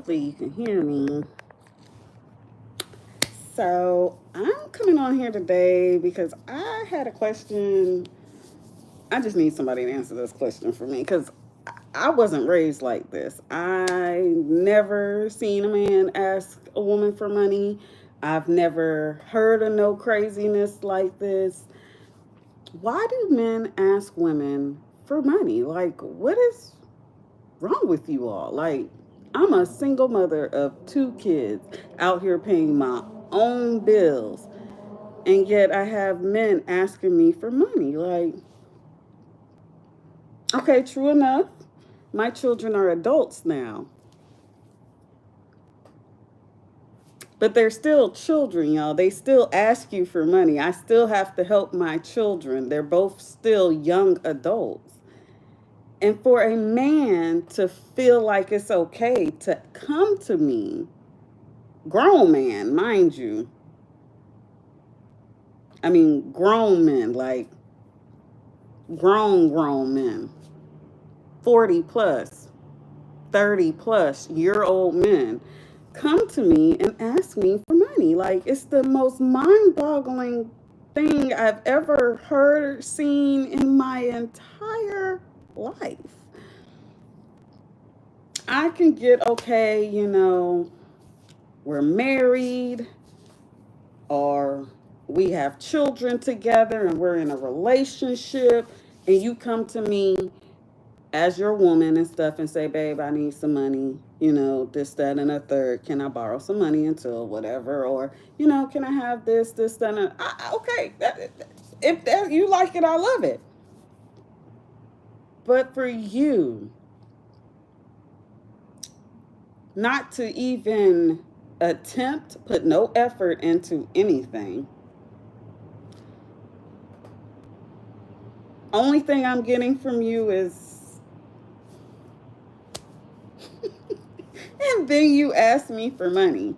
Hopefully you can hear me. So I'm coming on here today because I had a question. I just need somebody to answer this question for me because I wasn't raised like this. I never seen a man ask a woman for money. I've never heard of no craziness like this. Why do men ask women for money? Like, what is wrong with you all? Like, I'm a single mother of two kids out here paying my own bills, and yet I have men asking me for money. Like, okay, true enough, my children are adults now, but they're still children, y'all. They still ask you for money. I still have to help my children. They're both still young adults. And for a man to feel like it's okay to come to me, grown man, mind you, I mean, grown men, like grown men, 40 plus, 30 plus year old men, come to me and ask me for money. Like, it's the most mind boggling thing I've ever heard, seen in my entire life. I can get, okay, we're married or we have children together and we're in a relationship, and you come to me as your woman and stuff and say, babe, I need some money, this, that, and a third. Can I borrow some money until whatever? Or, can I have this, that, and okay. If that, you like it, I love it. But for you not to even attempt, put no effort into anything, only thing I'm getting from you is, and then you ask me for money.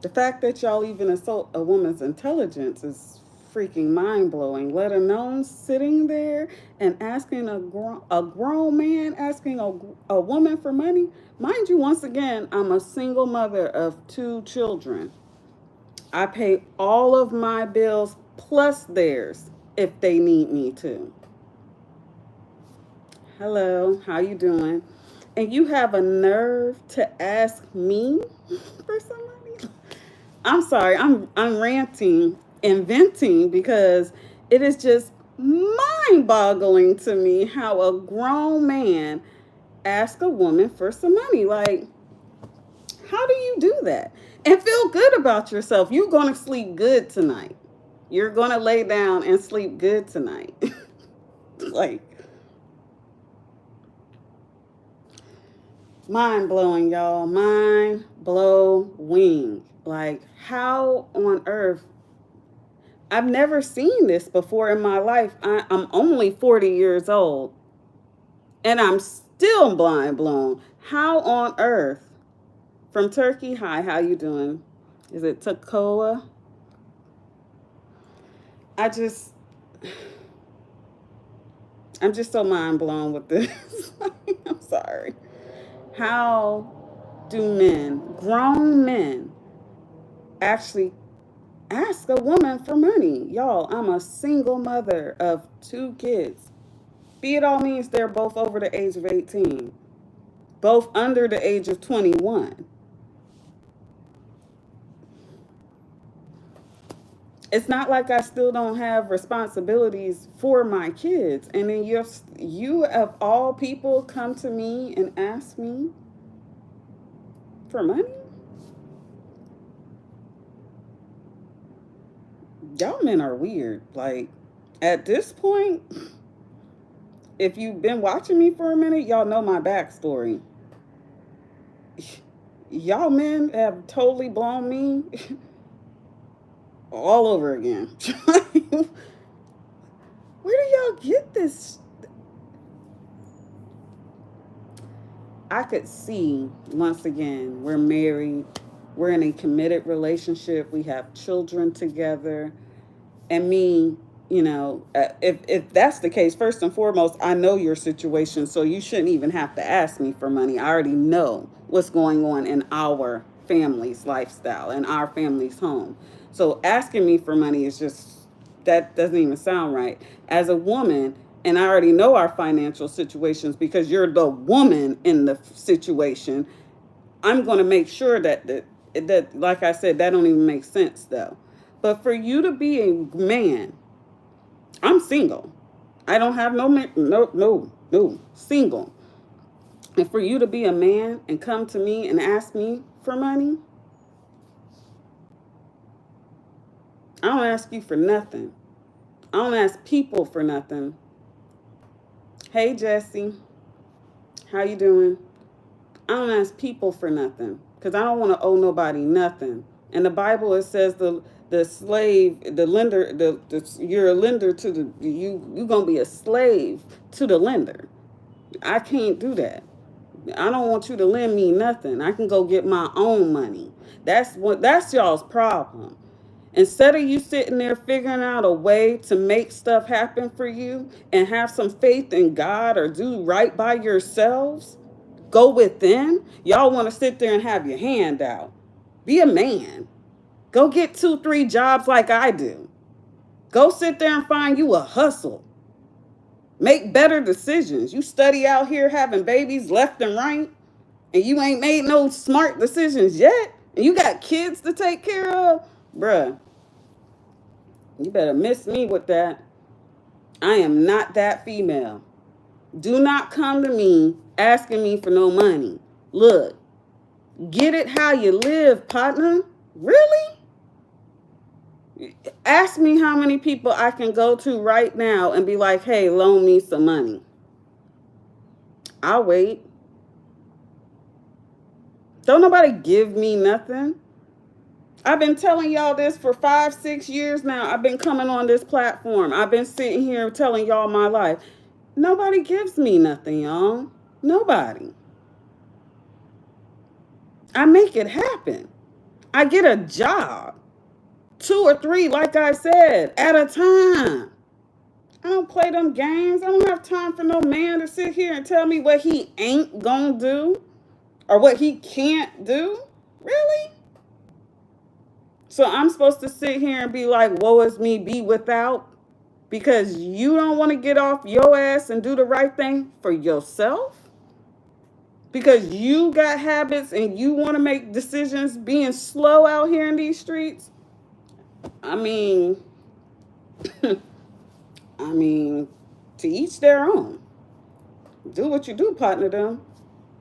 The fact that y'all even assault a woman's intelligence is freaking mind blowing. Let alone sitting there and asking a grown man asking a woman for money. Mind you, once again, I'm a single mother of two children. I pay all of my bills plus theirs if they need me to. Hello, how you doing? And you have a nerve to ask me for some money? I'm sorry, I'm ranting and venting because it is just mind-boggling to me how a grown man asks a woman for some money. Like, how do you do that? And feel good about yourself. You're going to sleep good tonight. You're going to lay down and sleep good tonight. Like, mind blowing, y'all. Mind blowing. Like, how on earth? I've never seen this before in my life. I'm only 40 years old and I'm still mind blown. How on earth? From Turkey, hi, how you doing? Is it Takoa? I just, I'm just so mind blown with this. I'm sorry. How do men, grown men, actually ask a woman for money? Y'all, I'm a single mother of two kids. Be it all means they're both over the age of 18, both under the age of 21. It's not like I still don't have responsibilities for my kids. And then you of all people come to me and ask me for money? Y'all men are weird. Like, at this point, if you've been watching me for a minute, y'all know my backstory. Y'all men have totally blown me all over again. Where do y'all get this? I could see, once again, we're married, we're in a committed relationship, we have children together, and me If that's the case, first and foremost, I know your situation, so you shouldn't even have to ask me for money. I already know what's going on in our family's lifestyle and our family's home. So asking me for money is just, that doesn't even sound right. As a woman, and I already know our financial situations because you're the woman in the situation, I'm going to make sure that like I said, that don't even make sense though. But for you to be a man, I'm single. I don't have no single. And for you to be a man and come to me and ask me for money, I don't ask you for nothing. I don't ask people for nothing. Hey Jesse, how you doing? I don't ask people for nothing because I don't want to owe nobody nothing. In the Bible, it says the slave, the lender, you're a lender to you gonna be a slave to the lender. I can't do that. I don't want you to lend me nothing. I can go get my own money. That's y'all's problem. Instead of you sitting there figuring out a way to make stuff happen for you and have some faith in God or do right by yourselves, go within. Y'all want to sit there and have your hand out. Be a man. Go get 2, 3 jobs like I do. Go sit there and find you a hustle. Make better decisions. You study out here having babies left and right, and you ain't made no smart decisions yet, and you got kids to take care of, bruh, you better miss me with that. I am not that female. Do not come to me asking me for no money. Look, get it how you live, partner. Really? Ask me how many people I can go to right now and be like, hey, loan me some money. I'll wait. Don't nobody give me nothing. I've been telling y'all this for 5, 6 years now. I've been coming on this platform. I've been sitting here telling y'all my life. Nobody gives me nothing, y'all. Nobody. I make it happen. I get a job. 2 or 3, like I said, at a time. I don't play them games. I don't have time for no man to sit here and tell me what he ain't gonna do or what he can't do. Really? So I'm supposed to sit here and be like, woe is me, be without, because you don't want to get off your ass and do the right thing for yourself? Because you got habits and you want to make decisions being slow out here in these streets? I mean, to each their own. Do what you do, partner them.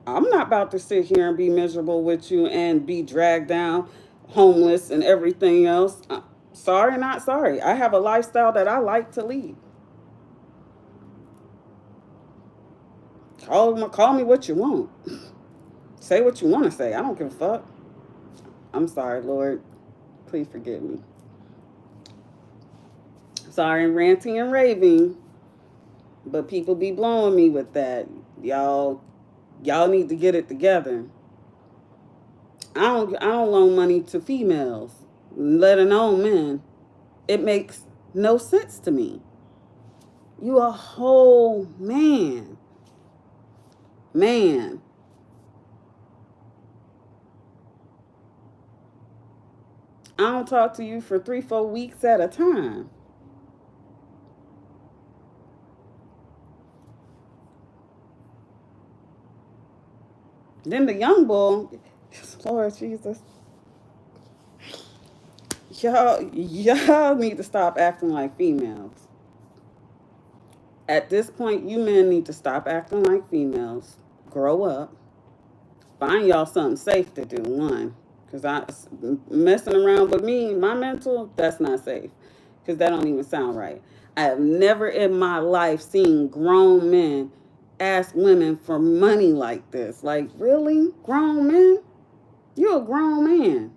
I'm not about to sit here and be miserable with you and be dragged down, homeless and everything else. Sorry, not sorry. I have a lifestyle that I like to lead. Call me what you want. Say what you want to say. I don't give a fuck. I'm sorry, Lord. Please forgive me. Sorry, ranting and raving, but people be blowing me with that. Y'all need to get it together. I don't loan money to females, let alone men. It makes no sense to me. You a whole man. Man. I don't talk to you for 3, 4 weeks at a time. Then the young bull, Lord Jesus, y'all need to stop acting like females. At this point, you men need to stop acting like females. Grow up. Find y'all something safe to do. One, because messing around with me, my mental, that's not safe. Because that don't even sound right. I have never in my life seen grown men ask women for money like this. Like, really? Grown men? You're a grown man.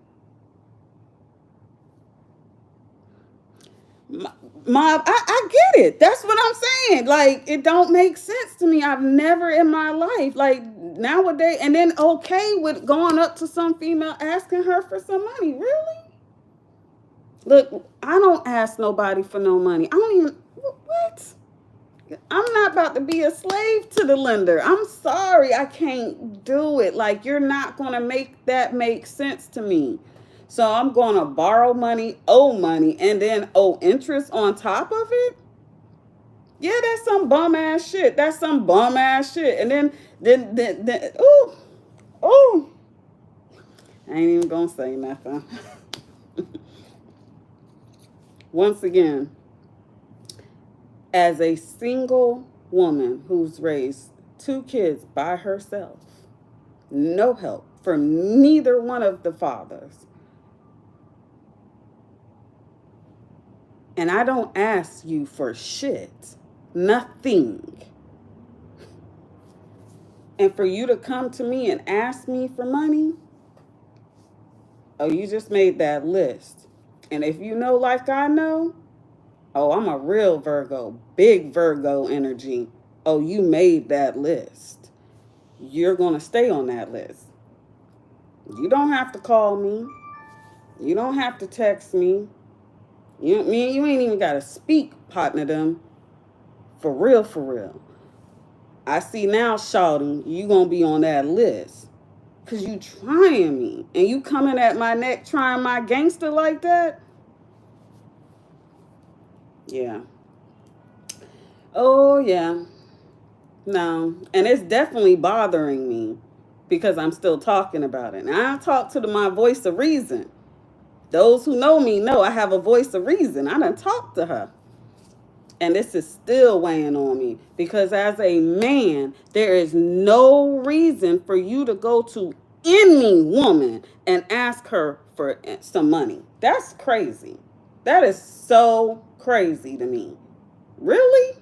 I get it. That's what I'm saying. Like, it don't make sense to me. I've never in my life, like nowadays, and then okay with going up to some female asking her for some money. Really? Look, I don't ask nobody for no money. I don't even, what? I'm not about to be a slave to the lender. I'm sorry, I can't do it. Like, you're not going to make that make sense to me. So I'm going to borrow money, and then owe interest on top of it? Yeah, that's some bum ass shit. That's some bum ass shit. And then ooh, ooh. I ain't even going to say nothing. Once again, as a single woman who's raised two kids by herself, no help from neither one of the fathers, and I don't ask you for shit, nothing. And for you to come to me and ask me for money, oh, you just made that list. And if you know, like I know, oh, I'm a real Virgo, big Virgo energy. Oh, you made that list. You're going to stay on that list. You don't have to call me. You don't have to text me. You ain't even got to speak, partner them. For real, for real. I see now, shouting, you going to be on that list. Because you trying me. And you coming at my neck trying my gangster like that? Yeah. Oh, yeah. No. And it's definitely bothering me because I'm still talking about it. And I talk to my voice of reason. Those who know me know I have a voice of reason. I done talked to her. And this is still weighing on me because as a man, there is no reason for you to go to any woman and ask her for some money. That's crazy. That is so crazy to me. Really?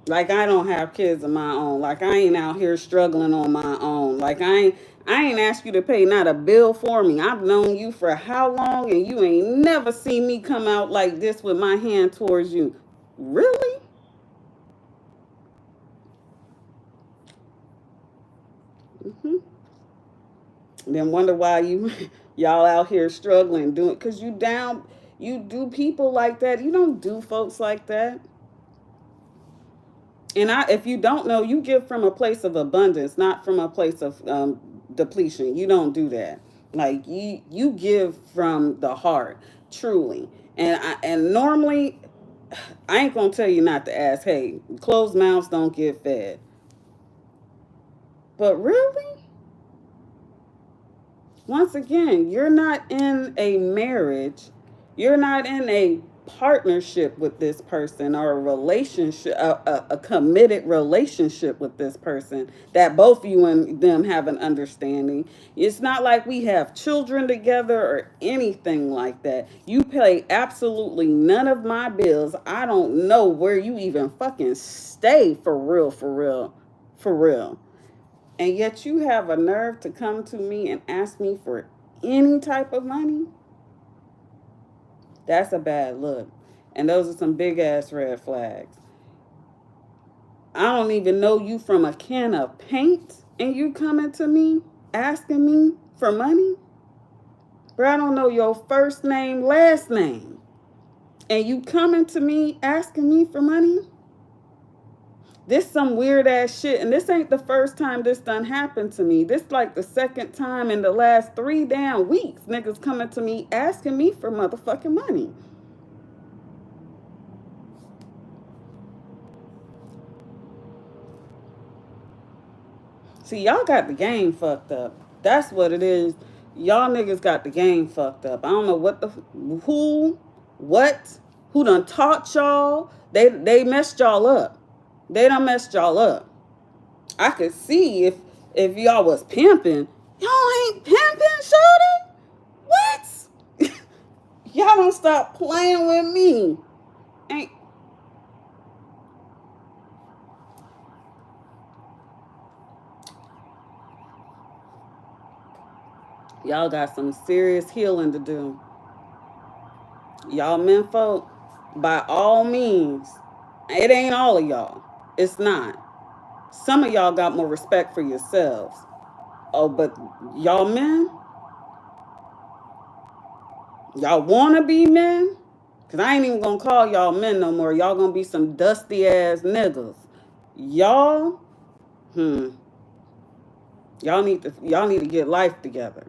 Like, I don't have kids of my own. Like, I ain't out here struggling on my own. Like, I ain't asked you to pay not a bill for me. I've known you for how long and you ain't never seen me come out like this with my hand towards you. Really? Hmm. Then wonder why you y'all out here struggling doing, cuz you do people like that. You don't do folks like that. And if you don't know, you give from a place of abundance, not from a place of depletion. You don't do that. Like, you give from the heart, truly. And normally, I ain't gonna tell you not to ask. Hey, closed mouths don't get fed. But really, once again, you're not in a marriage, you're not in a partnership with this person or a relationship, a committed relationship with this person that both you and them have an understanding. It's not like we have children together or anything like that. You pay absolutely none of my bills. I don't know where you even fucking stay, for real, for real, for real. And yet you have a nerve to come to me and ask me for any type of money? That's a bad look. And those are some big ass red flags. I don't even know you from a can of paint and you coming to me asking me for money? But I don't know your first name, last name. And you coming to me asking me for money? This some weird ass shit, and this ain't the first time this done happened to me. This like the second time in the last 3 damn weeks niggas coming to me asking me for motherfucking money. See, y'all got the game fucked up. That's what it is. Y'all niggas got the game fucked up. I don't know what who, what, who done taught y'all. They messed y'all up. They done messed y'all up. I could see if y'all was pimping. Y'all ain't pimping, shorty. What? Y'all don't stop playing with me. Ain't y'all got some serious healing to do. Y'all men by all means, it ain't all of y'all. It's not. Some of y'all got more respect for yourselves. Oh, but y'all men, y'all wanna be men? Cause I ain't even gonna call y'all men no more. Y'all gonna be some dusty ass niggas. Y'all, hmm, y'all need to get life together.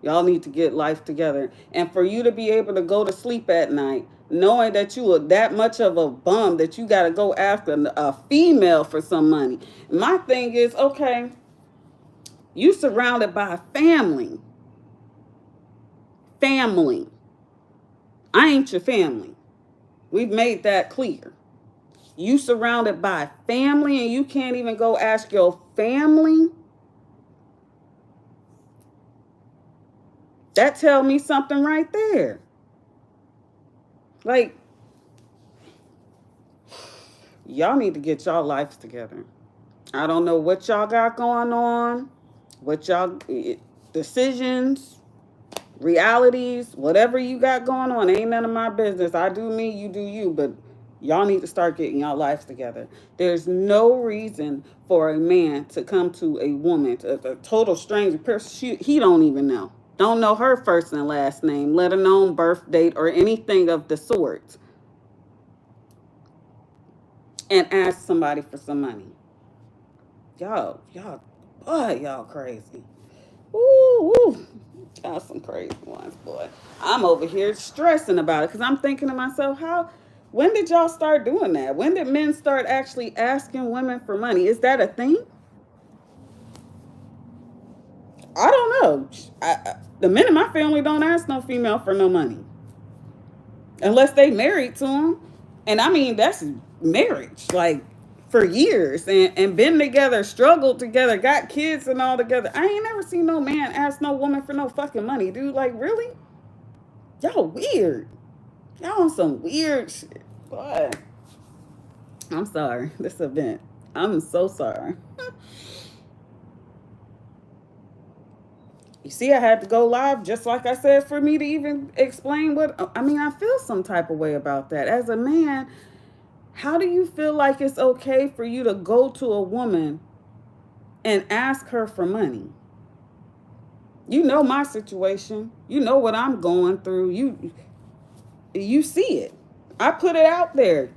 Y'all need to get life together. And for you to be able to go to sleep at night knowing that you are that much of a bum that you got to go after a female for some money. My thing is, okay, you surrounded by family. Family. I ain't your family. We've made that clear. You surrounded by family and you can't even go ask your family. That tell me something right there. Like, y'all need to get y'all lives together. I don't know what y'all got going on, what y'all decisions, realities, whatever you got going on, ain't none of my business. I do me, you do you, but y'all need to start getting y'all lives together. There's no reason for a man to come to a woman, a total stranger person he don't even know. Don't know her first and last name, let alone birth date or anything of the sort, and ask somebody for some money. Boy, y'all crazy. Ooh, ooh. Y'all some crazy ones, boy. I'm over here stressing about it because I'm thinking to myself, when did y'all start doing that? When did men start actually asking women for money? Is that a thing? I don't know. The men in my family don't ask no female for no money unless they married to them. And I mean, that's marriage, like for years and been together, struggled together, got kids and all together. I ain't never seen no man ask no woman for no fucking money, dude. Like, really? Y'all weird. Y'all on some weird shit. Boy, I'm sorry. This event. I'm so sorry. You see, I had to go live just like I said for me to even explain what I mean. I feel some type of way about that. As a man, how do you feel like it's okay for you to go to a woman and ask her for money? You know my situation. You know what I'm going through. You see it. I put it out there.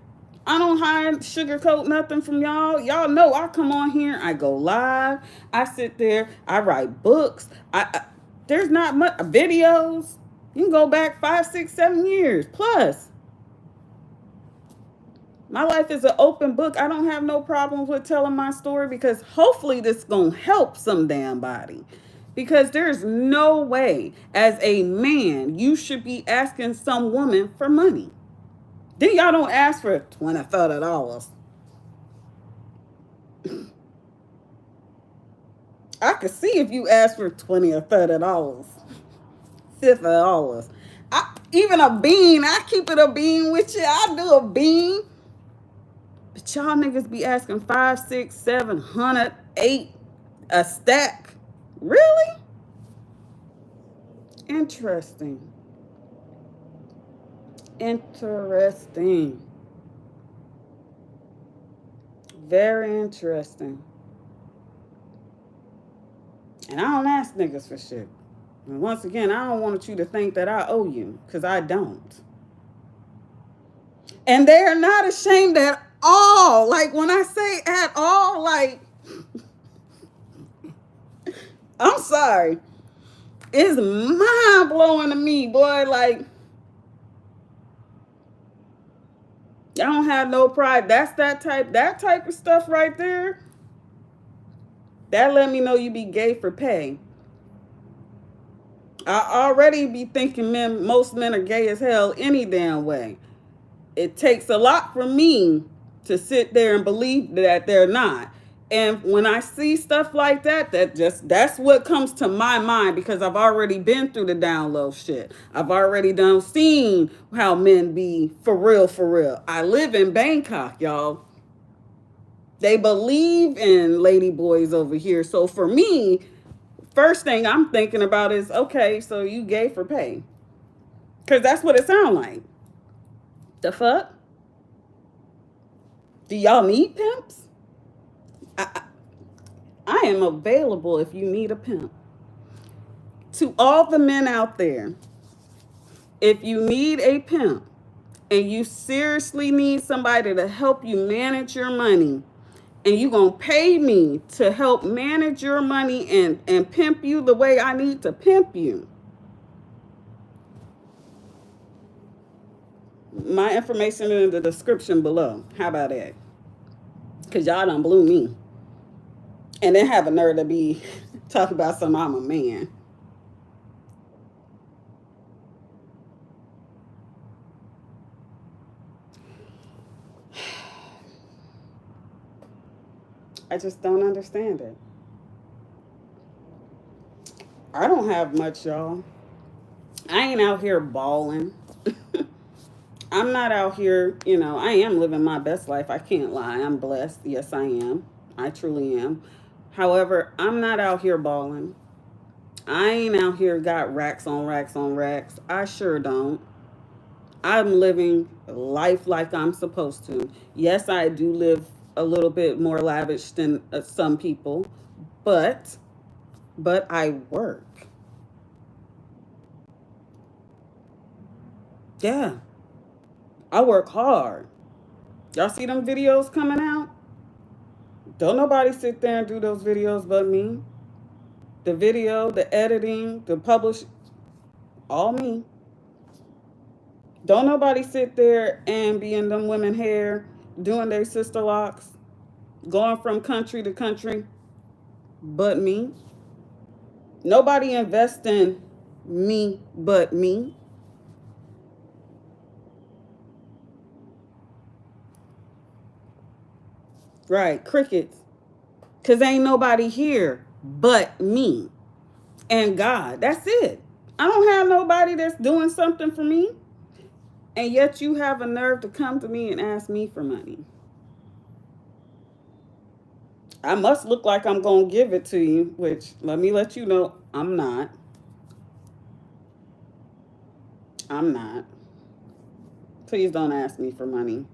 I don't hide, sugarcoat nothing from y'all. Y'all know I come on here, I go live, I sit there, I write books. There's not much videos. You can go back 5, 6, 7 years plus. My life is an open book. I don't have no problems with telling my story because hopefully this is gonna help some damn body. Because there's no way, as a man, you should be asking some woman for money. Then y'all don't ask for $20, $30. I could see if you ask for $20 or $30, $50. Even a bean, I keep it a bean with you. I do a bean. But y'all niggas be asking 5, 6, 700, 8 a stack. Really? Interesting. Interesting. Very interesting. And I don't ask niggas for shit. And once again, I don't want you to think that I owe you, because I don't. And they are not ashamed at all. Like, when I say at all, like, I'm sorry. It's mind blowing to me, boy. Like, I don't have no pride. That's that type of stuff right there. That let me know you be gay for pay. I already be thinking most men are gay as hell any damn way. It takes a lot for me to sit there and believe that they're not. And when I see stuff like that, that's what comes to my mind because I've already been through the down low shit. I've already done seen how men be for real, for real. I live in Bangkok, y'all. They believe in lady boys over here. So for me, first thing I'm thinking about is, okay, so you gay for pay. Because that's what it sounds like. The fuck? Do y'all need pimps? I am available if you need a pimp. To all the men out there, if you need a pimp and you seriously need somebody to help you manage your money, and you gonna pay me to help manage your money and pimp you the way I need to pimp you, my information in the description below. How about that? Because y'all done blew me. And then have a nerve to be talking about some I'm a man. I just don't understand it. I don't have much, y'all. I ain't out here balling. I'm not out here, I am living my best life. I can't lie. I'm blessed. Yes, I am. I truly am. However, I'm not out here balling. I ain't out here got racks on racks on racks. I sure don't. I'm living life like I'm supposed to. Yes, I do live a little bit more lavish than some people, but I work. Yeah, I work hard. Y'all see them videos coming out? Don't nobody sit there and do those videos but me. The video, the editing, the publish, all me. Don't nobody sit there and be in them women hair doing their sister locks, going from country to country, but me. Nobody invest in me but me. Right, crickets. Because ain't nobody here but me and God. That's it. I don't have nobody that's doing something for me. And yet you have a nerve to come to me and ask me for money. I must look like I'm going to give it to you, which let me let you know I'm not. I'm not. Please don't ask me for money.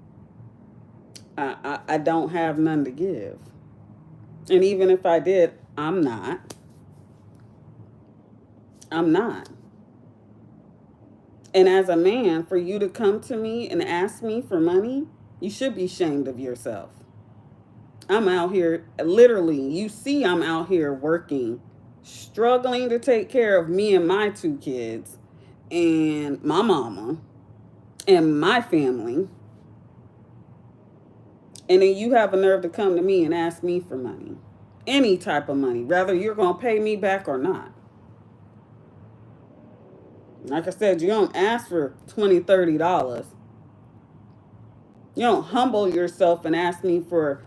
I don't have none to give. And even if I did, I'm not. I'm not. And as a man, for you to come to me and ask me for money, you should be ashamed of yourself. I'm out here, literally, you see, I'm out here working, struggling to take care of me and my 2 kids, and my mama, and my family. And then you have a nerve to come to me and ask me for money. Any type of money, whether you're going to pay me back or not. Like I said, you don't ask for $20, $30. You don't humble yourself and ask me for.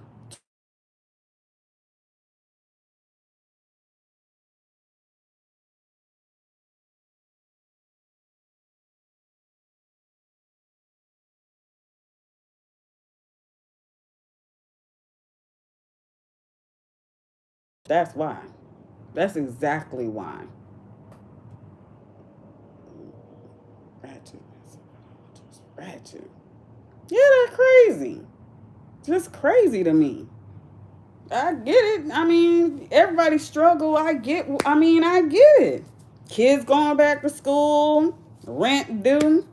That's why. That's exactly why. Ratchet. Ratchet. Yeah, that's crazy. Just crazy to me. I get it. I mean, everybody struggle. I get it. Kids going back to school, rent due.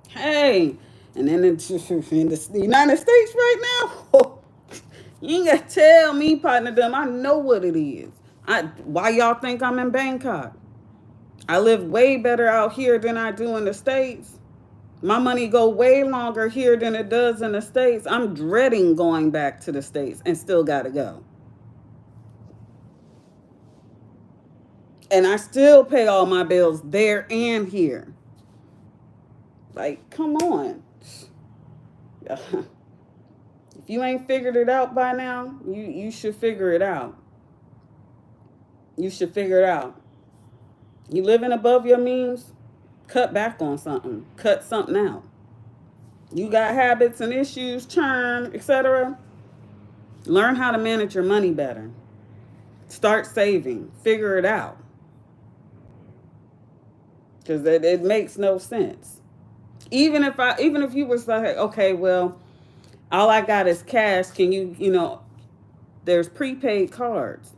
Hey, and then in the United States right now, you ain't got to tell me, partner, them. I know what it is. Why y'all think I'm in Bangkok? I live way better out here than I do in the States. My money go way longer here than it does in the States. I'm dreading going back to the States and still got to go. And I still pay all my bills there and here. Like, come on. If you ain't figured it out by now, you should figure it out. You should figure it out. You living above your means? Cut back on something. Cut something out. You got habits and issues, churn, etc. Learn how to manage your money better. Start saving. Figure it out. Because it makes no sense. Even if you was like, okay, well, all I got is cash. Can you there's prepaid cards.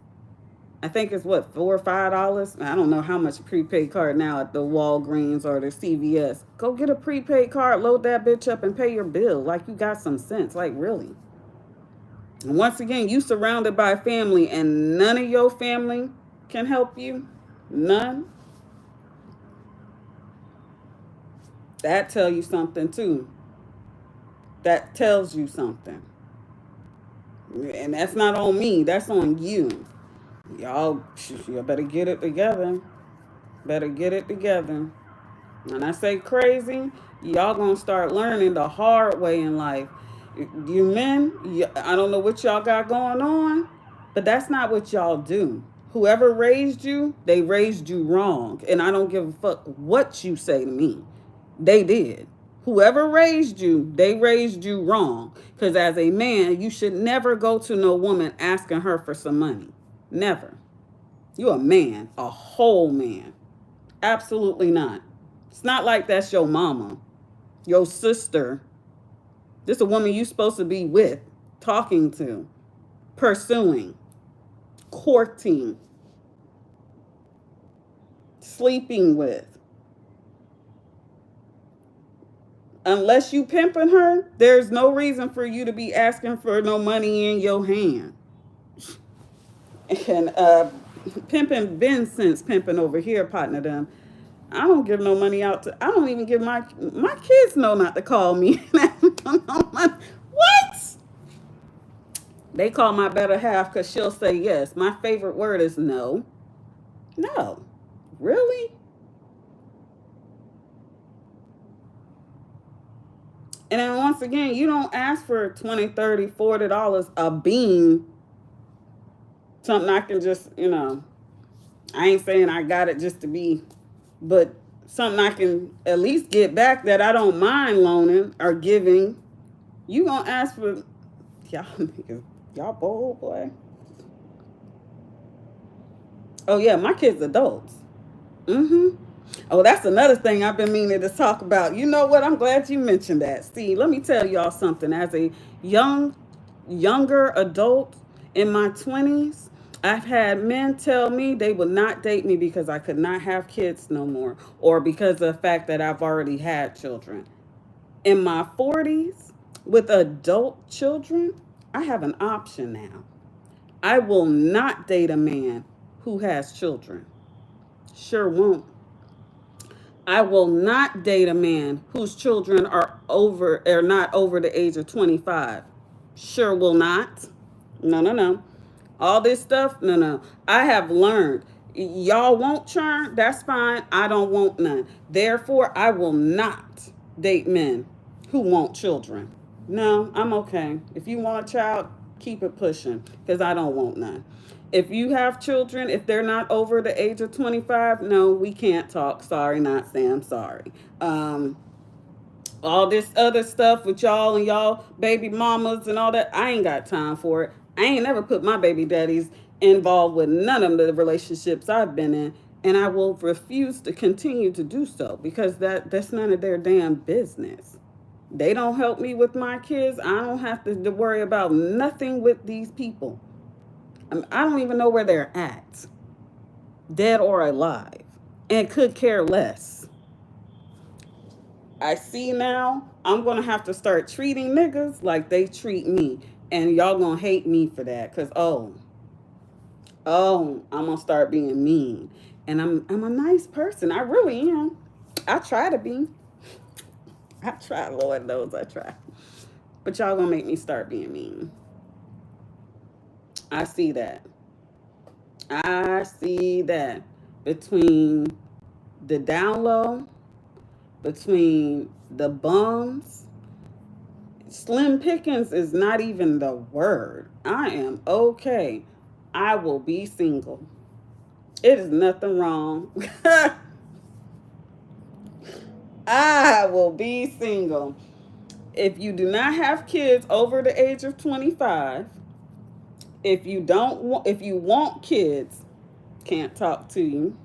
I think it's what, $4 or $5. I don't know how much a prepaid card now at the Walgreens or the CVS. Go get a prepaid card, load that bitch up, and pay your bill. Like you got some sense. Like really. And once again, you surrounded by family, and none of your family can help you. None. That tell you something too. That tells you something. And that's not on me. That's on you. Y'all, you better get it together. Better get it together. When I say crazy, y'all gonna start learning the hard way in life. You men, I don't know what y'all got going on, but that's not what y'all do. Whoever raised you, they raised you wrong. And I don't give a fuck what you say to me. They did. Whoever raised you, they raised you wrong. Because as a man, you should never go to no woman asking her for some money. Never. You're a man, a whole man. Absolutely not. It's not like that's your mama, your sister. This is a woman you're supposed to be with, talking to, pursuing, courting, sleeping with. Unless you pimping her, there's no reason for you to be asking for no money in your hand. And pimping been since pimping over here, partner them. I don't give no money out to. I don't even give my kids know not to call me. What? They call my better half because she'll say yes. My favorite word is no. No, really. And then once again, you don't ask for $20, $30, $40 a bean. Something I can just, I ain't saying I got it just to be, but something I can at least get back that I don't mind loaning or giving. You gonna ask for, y'all niggas, y'all bold, boy. Oh yeah, my kids adults. Oh, that's another thing I've been meaning to talk about. You know what? I'm glad you mentioned that. See, let me tell y'all something. As a younger adult in my 20s, I've had men tell me they would not date me because I could not have kids no more, or because of the fact that I've already had children. In my 40s, with adult children, I have an option now. I will not date a man who has children. Sure won't. I will not date a man whose children are not over the age of 25. Sure will not. No, no, no. All this stuff, no, no. I have learned. Y'all want churn? That's fine. I don't want none. Therefore, I will not date men who want children. No, I'm okay. If you want a child, keep it pushing because I don't want none. If you have children, if they're not over the age of 25, no, we can't talk. Sorry, not Sam. Sorry. All this other stuff with y'all and y'all baby mamas and all that, I ain't got time for it. I ain't never put my baby daddies involved with none of the relationships I've been in, and I will refuse to continue to do so because that's none of their damn business. They don't help me with my kids. I don't have to worry about nothing with these people. I don't even know where they're at, dead or alive, and could care less. I see now I'm going to have to start treating niggas like they treat me. And y'all going to hate me for that. Because, I'm going to start being mean. And I'm a nice person. I really am. I try to be. I try, Lord knows I try. But y'all going to make me start being mean. I see that. I see that. Between the down low, between the bums, slim pickings is not even the word. I am okay. I will be single. It is nothing wrong. I will be single. If you do not have kids over the age of 25, if you want kids, can't talk to you.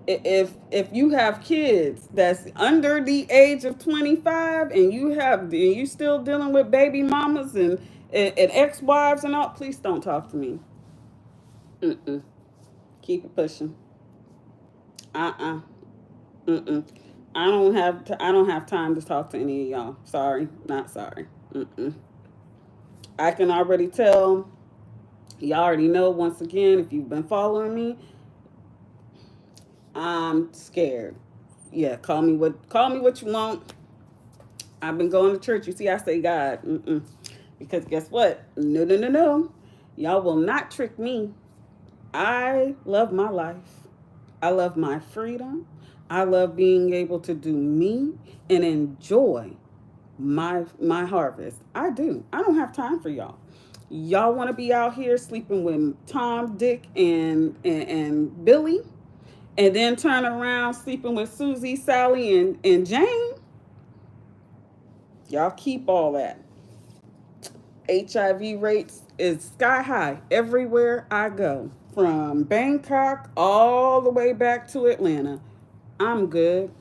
If you have kids that's under the age of 25 and you still dealing with baby mamas and And ex-wives and all, please don't talk to me. Mm-mm. Keep it pushing. Uh-uh. Mm-mm. I don't have time to talk to any of y'all. Sorry, not sorry. Mm-mm. I can already tell. Y'all already know. Once again, if you've been following me, I'm scared. Yeah, call me what you want. I've been going to church. You see, I say God. Mm-mm. Because guess what? No, no, no, no. Y'all will not trick me. I love my life. I love my freedom. I love being able to do me and enjoy my harvest. I do. I don't have time for y'all. Y'all want to be out here sleeping with Tom, Dick, and Billy, and then turn around sleeping with Susie, Sally, and Jane. Y'all keep all that. HIV rates is sky high everywhere I go, from Bangkok all the way back to Atlanta. I'm good.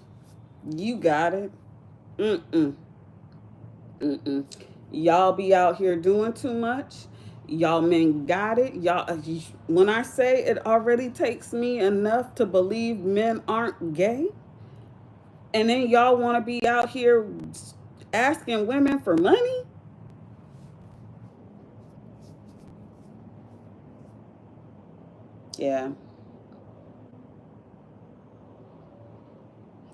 You got it. Mm-mm. Mm-mm. Y'all be out here doing too much. Y'all men got it. When I say it already takes me enough to believe men aren't gay, and then y'all want to be out here asking women for money. Yeah.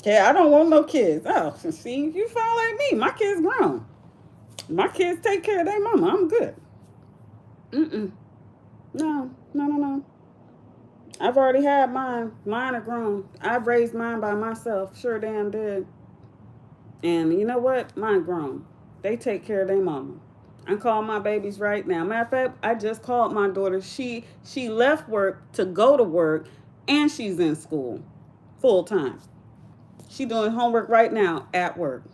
Yeah, I don't want no kids. Oh, see, you sound like me. My kids grown. My kids take care of their mama. I'm good. Mm-mm. No, no, no, no. I've already had mine. Mine are grown. I've raised mine by myself. Sure damn did. And you know what? Mine grown. They take care of their mama. I'm calling my babies right now. Matter of fact, I just called my daughter. She left work to go to work, and she's in school full time. She doing homework right now at work.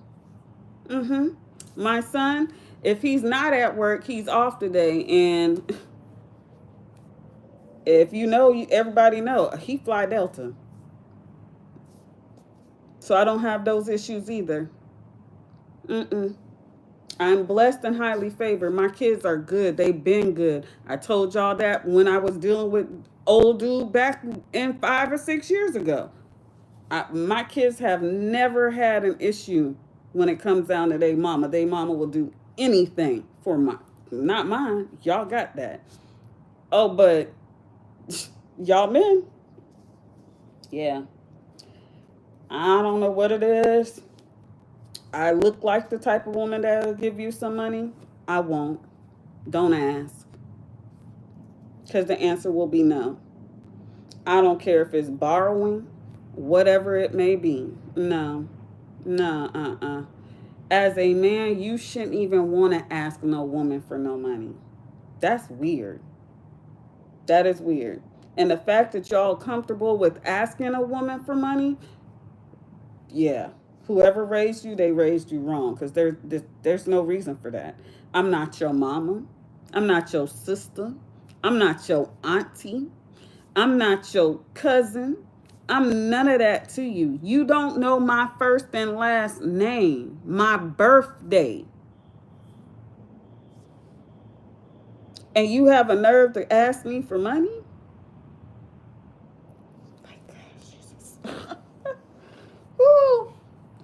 Mm-hmm. My son, if he's not at work, he's off today. And if you know, everybody know he fly Delta, so I don't have those issues either. Mm-mm. I'm blessed and highly favored. My kids are good. They've been good. I told y'all that when I was dealing with old dude back in 5 or 6 years ago. My kids have never had an issue when it comes down to their mama. Their mama will do anything for not mine. Y'all got that. Oh, but y'all men, yeah. I don't know what it is. I look like the type of woman that'll give you some money. I won't. Don't ask. Because the answer will be no. I don't care if it's borrowing, whatever it may be. No. No, As a man, you shouldn't even want to ask no woman for no money. That's weird. That is weird. And the fact that y'all comfortable with asking a woman for money, yeah. Whoever raised you, they raised you wrong because there's no reason for that. I'm not your mama. I'm not your sister. I'm not your auntie. I'm not your cousin. I'm none of that to you. You don't know my first and last name, my birthday. And you have a nerve to ask me for money? My gosh, Jesus. Woo.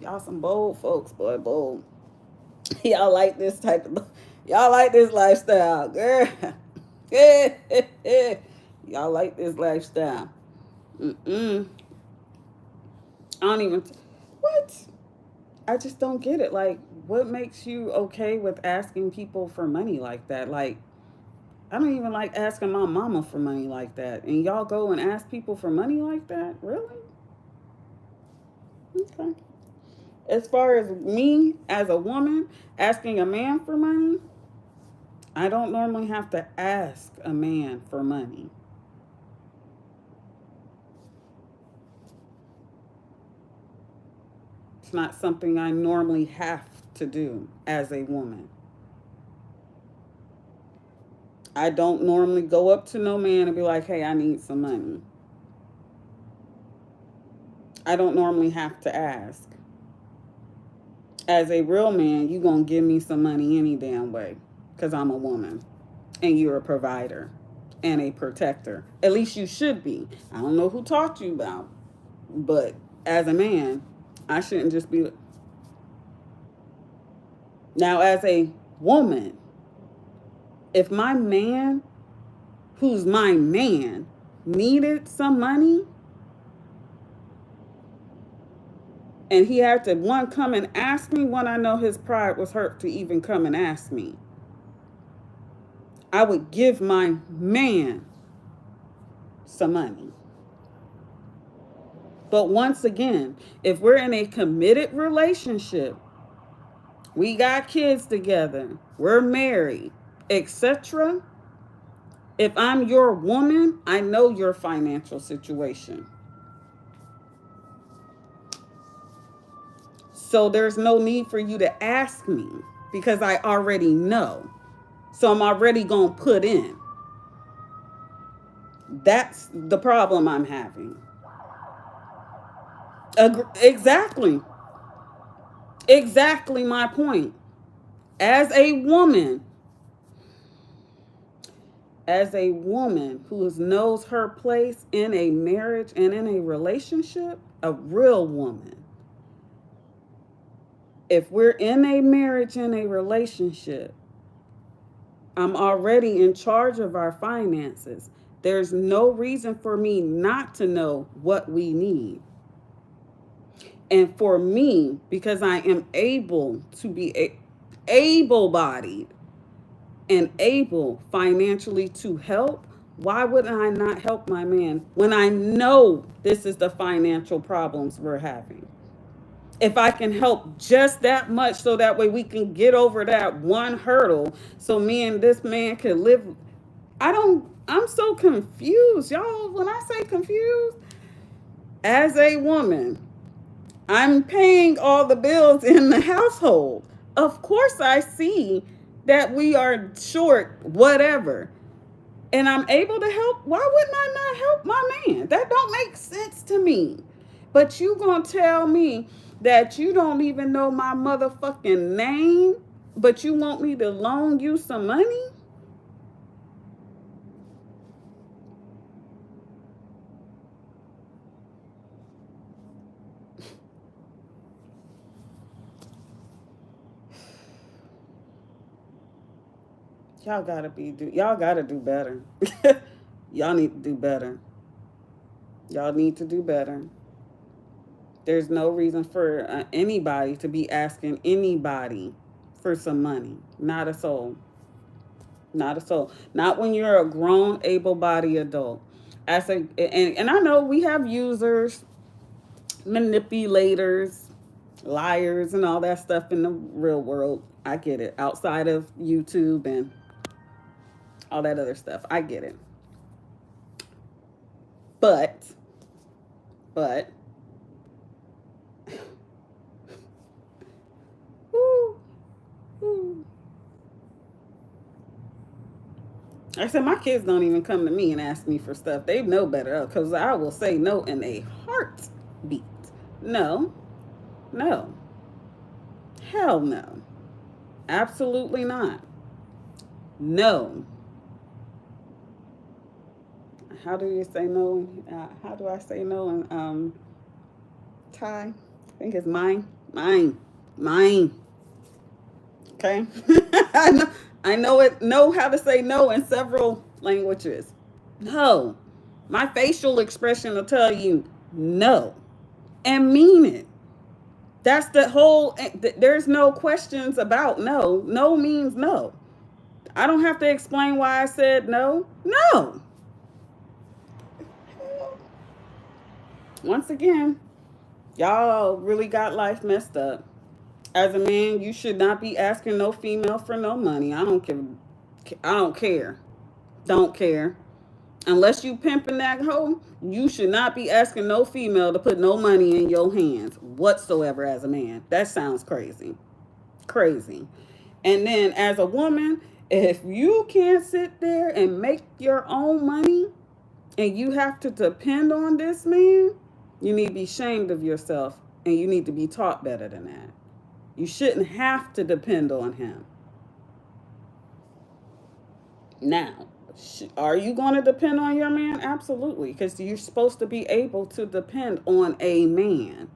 Y'all some bold folks, boy, bold. Y'all like this type of, y'all like this lifestyle, girl. Y'all like this lifestyle. Mm-mm. I don't even, what? I just don't get it. Like, what makes you okay with asking people for money like that? Like, I don't even like asking my mama for money like that. And y'all go and ask people for money like that? Really? Okay. As far as me as a woman asking a man for money, I don't normally have to ask a man for money. It's not something I normally have to do as a woman. I don't normally go up to no man and be like, hey, I need some money. I don't normally have to ask. As a real man, you gonna give me some money any damn way. because I'm a woman and you're a provider and a protector. At least you should be. I don't know who taught you about, but as a man, I shouldn't just be. Now, as a woman, if my man, who's my man, needed some money and he had to, one, come and ask me, when I know his pride was hurt to even come and ask me, I would give my man some money. But once again, if we're in a committed relationship, we got kids together, we're married, etc., if I'm your woman, I know your financial situation. So there's no need for you to ask me because I already know. So I'm already going to put in. That's the problem I'm having. Exactly. Exactly my point. As a woman who knows her place in a marriage and in a relationship, a real woman, if we're in a marriage and a relationship, I'm already in charge of our finances. There's no reason for me not to know what we need. And for me, because I am able to be able-bodied and able financially to help, why would I not help my man when I know this is the financial problems we're having? If I can help just that much so that way we can get over that one hurdle so me and this man can live. I'm so confused, y'all. When I say confused, as a woman, I'm paying all the bills in the household. Of course, I see that we are short, whatever, and I'm able to help. Why wouldn't I not help my man? That don't make sense to me. But you gonna tell me that you don't even know my motherfucking name, but you want me to loan you some money? Y'all gotta do better. Y'all need to do better. Y'all need to do better. There's no reason for anybody to be asking anybody for some money. Not a soul. Not a soul. Not when you're a grown, able-bodied adult. And I know we have users, manipulators, liars, and all that stuff in the real world. I get it. Outside of YouTube and all that other stuff. I get it. But, whoo, whoo. I said, my kids don't even come to me and ask me for stuff. They know better because I will say no in a heartbeat. No, no, hell no. Absolutely not. No. How do you say no? How do I say no in Thai? I think it's mine. Mine. Mine. Okay. know how to say no in several languages. No. My facial expression will tell you no and mean it. That's the whole, there's no questions about no. No means no. I don't have to explain why I said no. No. Once again, y'all really got life messed up. As a man, you should not be asking no female for no money. I don't care. I don't care. Don't care. Unless you pimping that hoe, you should not be asking no female to put no money in your hands whatsoever as a man. That sounds crazy. Crazy. And then as a woman, if you can't sit there and make your own money and you have to depend on this man, you need to be ashamed of yourself and you need to be taught better than that. You shouldn't have to depend on him. Now, are you going to depend on your man? Absolutely, because you're supposed to be able to depend on a man.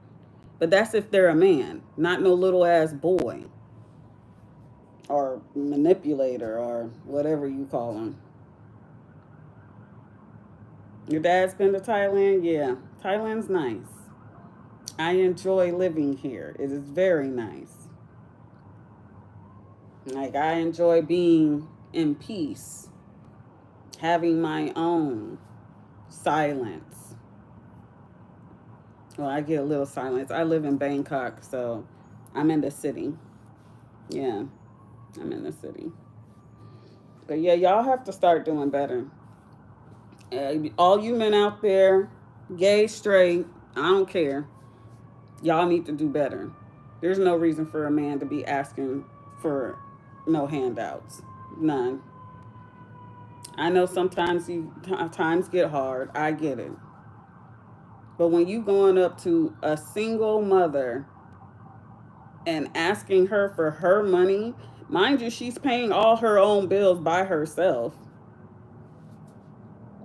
But that's if they're a man, not no little ass boy or manipulator or whatever you call them. Your dad's been to Thailand? Yeah. Thailand's nice. I enjoy living here. It is very nice. Like, I enjoy being in peace, having my own silence. Well, I get a little silence. I live in Bangkok, so I'm in the city. Yeah, I'm in the city. But yeah, y'all have to start doing better. All you men out there, gay, straight, I don't care. Y'all need to do better. There's no reason for a man to be asking for no handouts. None. I know sometimes times get hard. I get it. But when you going up to a single mother and asking her for her money, mind you, she's paying all her own bills by herself.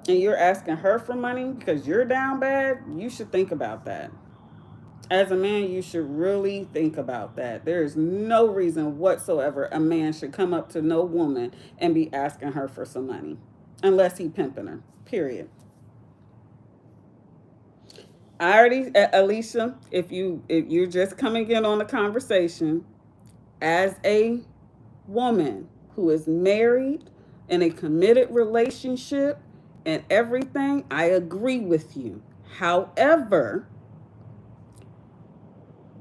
And you're asking her for money because you're down bad, you should think about that. As a man, you should really think about that. There is no reason whatsoever a man should come up to no woman and be asking her for some money unless he pimping her. Period. I already, Alicia, if you're just coming in on the conversation, as a woman who is married in a committed relationship and everything, I agree with you. However,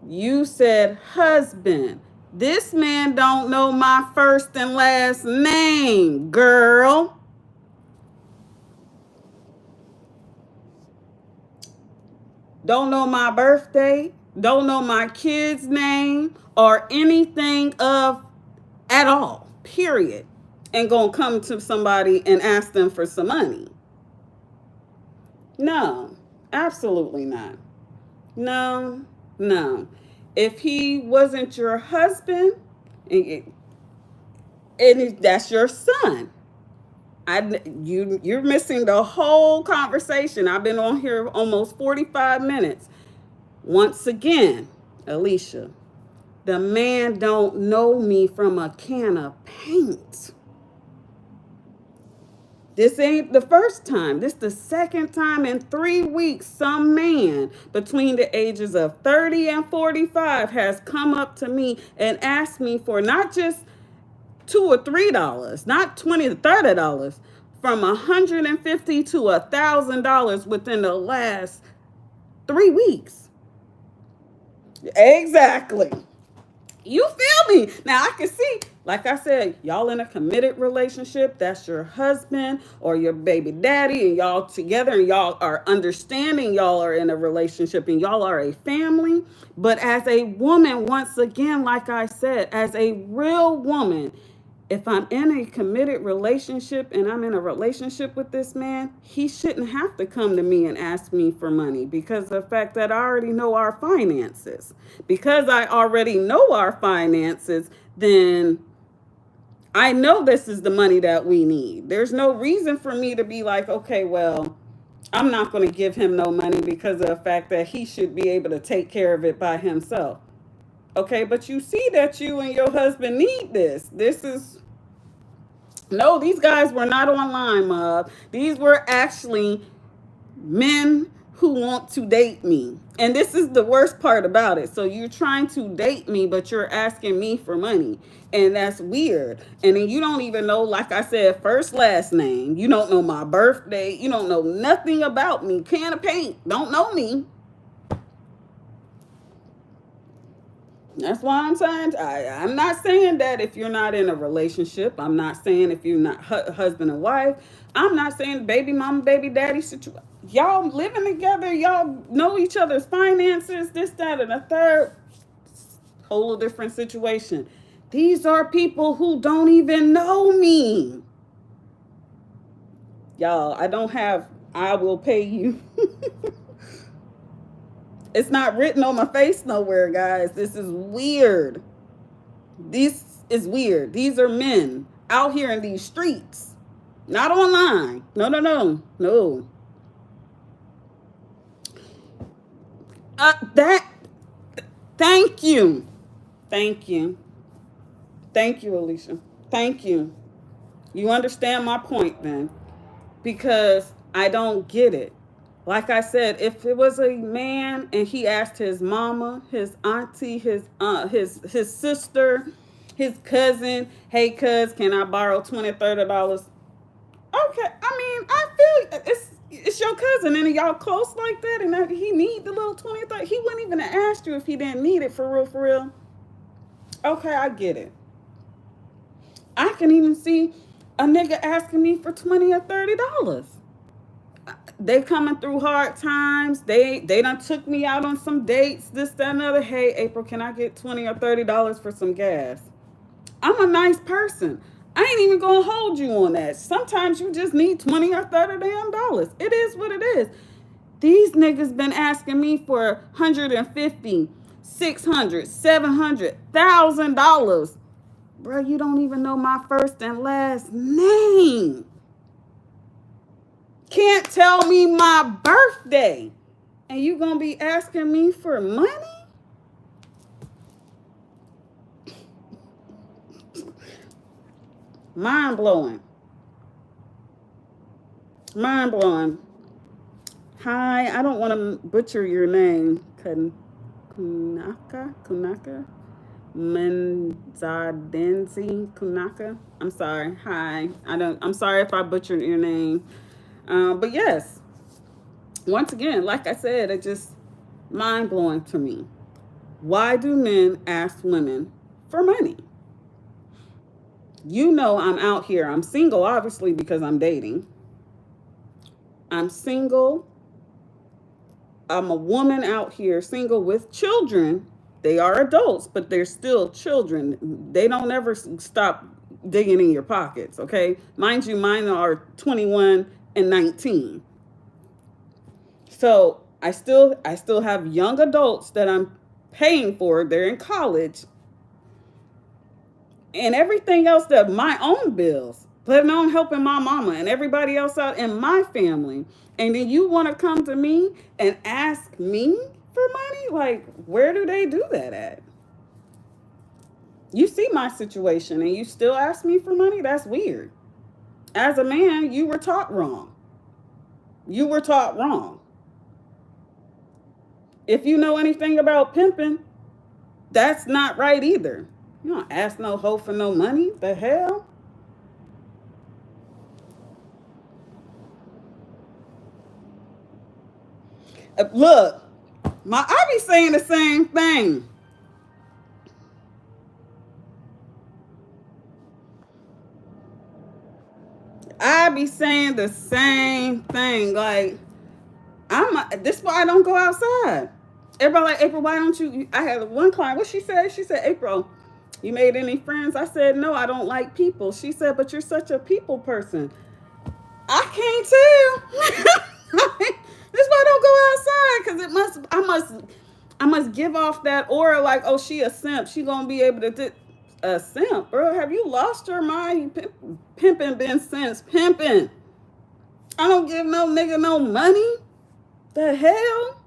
you said husband. This man don't know my first and last name, girl. Don't know my birthday, don't know my kid's name or anything of at all, period. And gonna come to somebody and ask them for some money. No, absolutely not. No, no. If he wasn't your husband, and that's your son, you're missing the whole conversation. I've been on here almost 45 minutes. Once again, Alicia, the man don't know me from a can of paint. This ain't the first time. This the second time in 3 weeks some man between the ages of 30 and 45 has come up to me and asked me for not just $2 or $3, not $20 to $30, from $150 to $1,000 within the last 3 weeks. Exactly. You feel me? Now I can see, like I said, y'all in a committed relationship. That's your husband or your baby daddy, and y'all together, and y'all are understanding. Y'all are in a relationship, and y'all are a family. But as a woman, once again, like I said, as a real woman, if I'm in a committed relationship and I'm in a relationship with this man, he shouldn't have to come to me and ask me for money because of the fact that I already know our finances. Because I already know our finances, then I know this is the money that we need. There's no reason for me to be like, okay, well, I'm not going to give him no money because of the fact that he should be able to take care of it by himself. Okay, but you see that you and your husband need this. This is no, these guys were not online, mob. These were actually men who want to date me. And this is the worst part about it. So you're trying to date me, but you're asking me for money. And that's weird. And then you don't even know, like I said, first, last name. You don't know my birthday. You don't know nothing about me. Can of paint. Don't know me. That's why I'm saying I'm not saying that if you're not in a relationship. I'm not saying if you're not husband and wife. I'm not saying baby mama, baby daddy situation. Y'all living together. Y'all know each other's finances. This, that, and a third. Whole different situation. These are people who don't even know me. Y'all, I don't have. I will pay you. It's not written on my face nowhere, guys. This is weird. This is weird. These are men out here in these streets. Not online. No, no, no, no. That. Thank you. Thank you. Thank you, Alicia. Thank you. You understand my point then, because I don't get it. Like I said, if it was a man and he asked his mama, his auntie, his aunt, his sister, his cousin, "Hey, cuz, can I borrow $20, $30?" Okay, I mean, I feel it's your cousin and y'all close like that, and he need the little 20, 30. He wouldn't even have asked you if he didn't need it for real, for real. Okay, I get it. I can even see a nigga asking me for $20 or $30. They coming through hard times. They done took me out on some dates, this, that, and other. "Hey, April, can I get $20 or $30 for some gas?" I'm a nice person. I ain't even gonna hold you on that. Sometimes you just need 20 or 30 damn dollars. It is what it is. These niggas been asking me for 150, 600, 700, $1,000. Bro, you don't even know my first and last name. Can't tell me my birthday. And you gonna be asking me for money? Mind blowing. Mind blowing. Hi, I don't want to butcher your name. Kunaka? Menzadenzi Kunaka. I'm sorry. Hi. I'm sorry if I butchered your name. But yes, once again, like I said, it just mind blowing to me. Why do men ask women for money? You know, I'm out here. I'm single, obviously, because I'm dating. I'm single. I'm a woman out here, single with children. They are adults, but they're still children. They don't ever stop digging in your pockets, okay? Mind you, mine are 21 and 19. So I still have young adults that I'm paying for. They're in college. And everything else, that my own bills, letting on helping my mama and everybody else out in my family. And then you want to come to me and ask me for money? Like, where do they do that at? You see my situation and you still ask me for money? That's weird. As a man, you were taught wrong. You were taught wrong. If you know anything about pimping, that's not right either. You don't ask no hoe for no money. The hell? Look, I be saying the same thing. I be saying the same thing. Like, this is why I don't go outside. Everybody like, "April, why don't you?" I had one client. What she said? She said, "April, you made any friends?" I said, "No, I don't like people." She said, "But you're such a people person." I can't tell. This is why I don't go outside, because I must give off that aura like, "Oh, she a simp. She gonna be able to do." A simp, bro? Have you lost your mind? Pimping been since pimping. I don't give no nigga no money. The hell?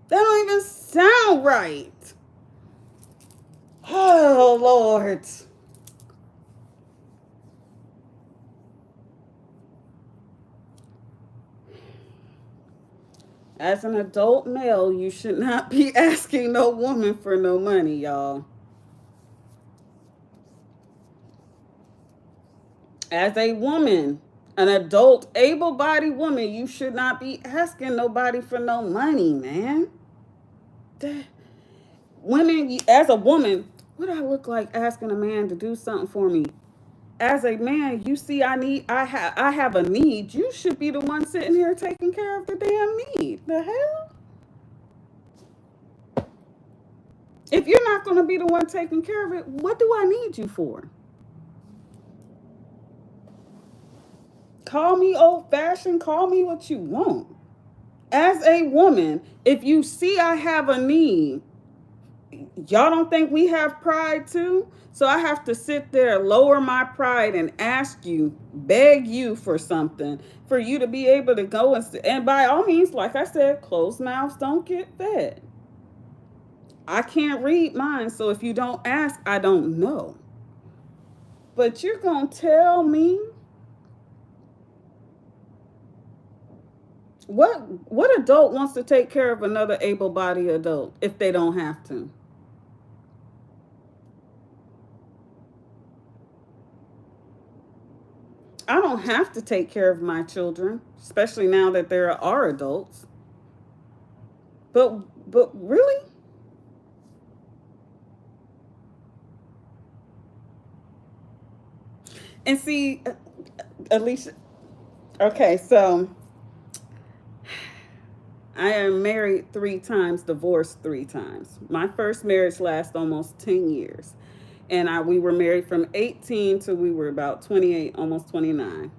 That don't even sound right. Oh, Lord. As an adult male, you should not be asking no woman for no money, y'all. As a woman, an adult, able bodied woman, you should not be asking nobody for no money, man. Women, as a woman, what do I look like asking a man to do something for me? As a man, you see, I have a need. You should be the one sitting here taking care of the damn need. The hell? If you're not going to be the one taking care of it, what do I need you for? Call me old fashioned, call me what you want. As a woman, if you see I have a need, y'all don't think we have pride too? So I have to sit there, lower my pride, and ask you, beg you for something, for you to be able to go and by all means, like I said, closed mouths don't get fed. I can't read mine, so if you don't ask, I don't know. But you're gonna tell me what adult wants to take care of another able-bodied adult if they don't have to? I don't have to take care of my children, especially now that there are adults. But really? And see, Alicia, okay, so I am married 3 times, divorced 3 times. My first marriage lasted almost 10 years. And we were married from 18 to we were about 28, almost 29.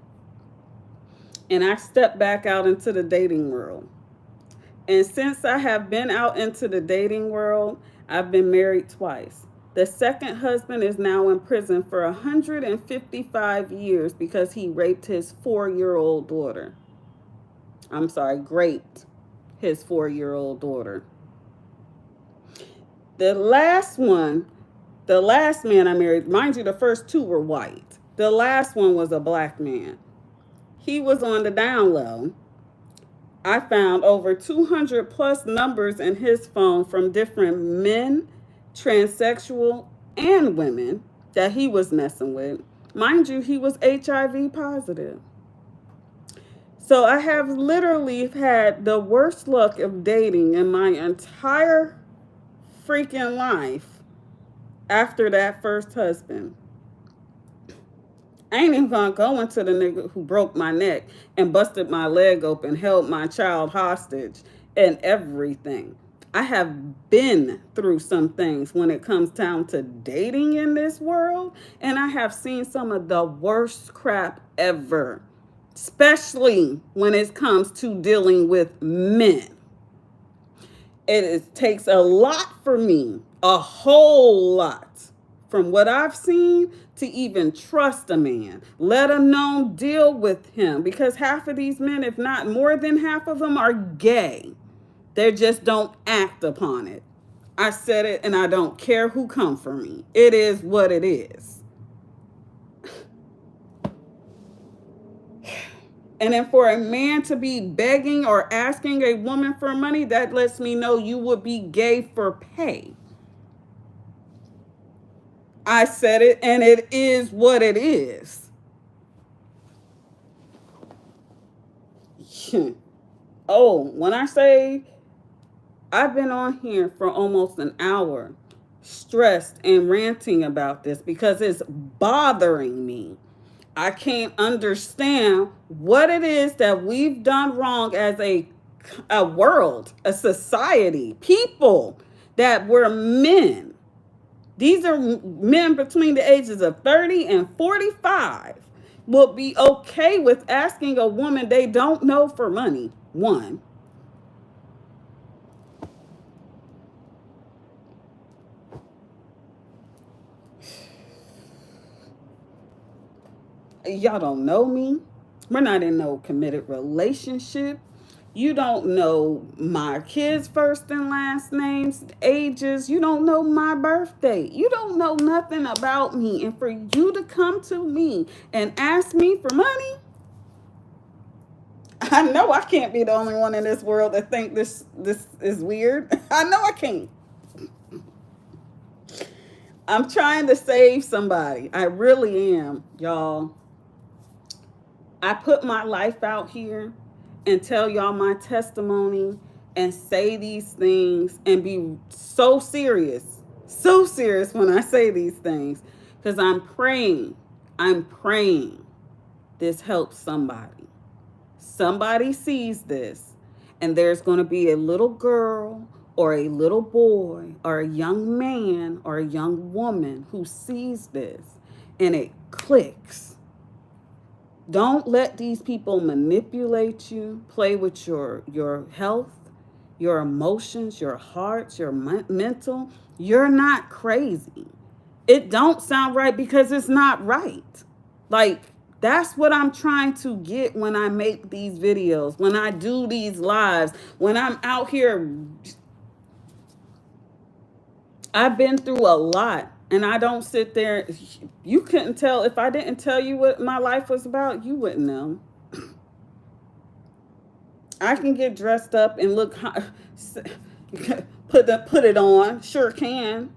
And I stepped back out into the dating world. And since I have been out into the dating world, I've been married twice. The second husband is now in prison for 155 years because he raped his 4-year-old daughter. I'm sorry, raped his 4-year-old daughter. The last one, the last man I married, mind you, the first 2 were white. The last one was a black man. He was on the down low. I found over 200 plus numbers in his phone from different men, transsexual, and women that he was messing with. Mind you, he was HIV positive. So I have literally had the worst luck of dating in my entire freaking life after that first husband. I ain't even gonna go into the nigga who broke my neck and busted my leg open, held my child hostage, and everything. I have been through some things when it comes down to dating in this world, and I have seen some of the worst crap ever, especially when it comes to dealing with men. Takes a lot for me, a whole lot, from what I've seen to even trust a man, let alone deal with him. Because half of these men, if not more than half of them, are gay. They just don't act upon it. I said it and I don't care who come for me. It is what it is. And then for a man to be begging or asking a woman for money, that lets me know you would be gay for pay. I said it and it is what it is. Oh, when I say I've been on here for almost an hour, stressed and ranting about this because it's bothering me. I can't understand what it is that we've done wrong as a world, a society, people that were men. These are men between the ages of 30 and 45 will be okay with asking a woman they don't know for money. One. Y'all don't know me. We're not in no committed relationship. You don't know my kids' first and last names, ages. You don't know my birthday. You don't know nothing about me. And for you to come to me and ask me for money, I know I can't be the only one in this world that think this is weird. I know I can't. I'm trying to save somebody. I really am, y'all. I put my life out here and tell y'all my testimony and say these things and be so serious when I say these things, because I'm praying this helps somebody. Somebody sees this and there's going to be a little girl or a little boy or a young man or a young woman who sees this and it clicks. Don't let these people manipulate you, play with your health, your emotions, your hearts, your mental, you're not crazy. It don't sound right because it's not right. Like, that's what I'm trying to get when I make these videos, when I do these lives, when I'm out here. I've been through a lot, and I don't sit there. You couldn't tell if I didn't tell you what my life was about, you wouldn't know. I can get dressed up and look put it on, sure can.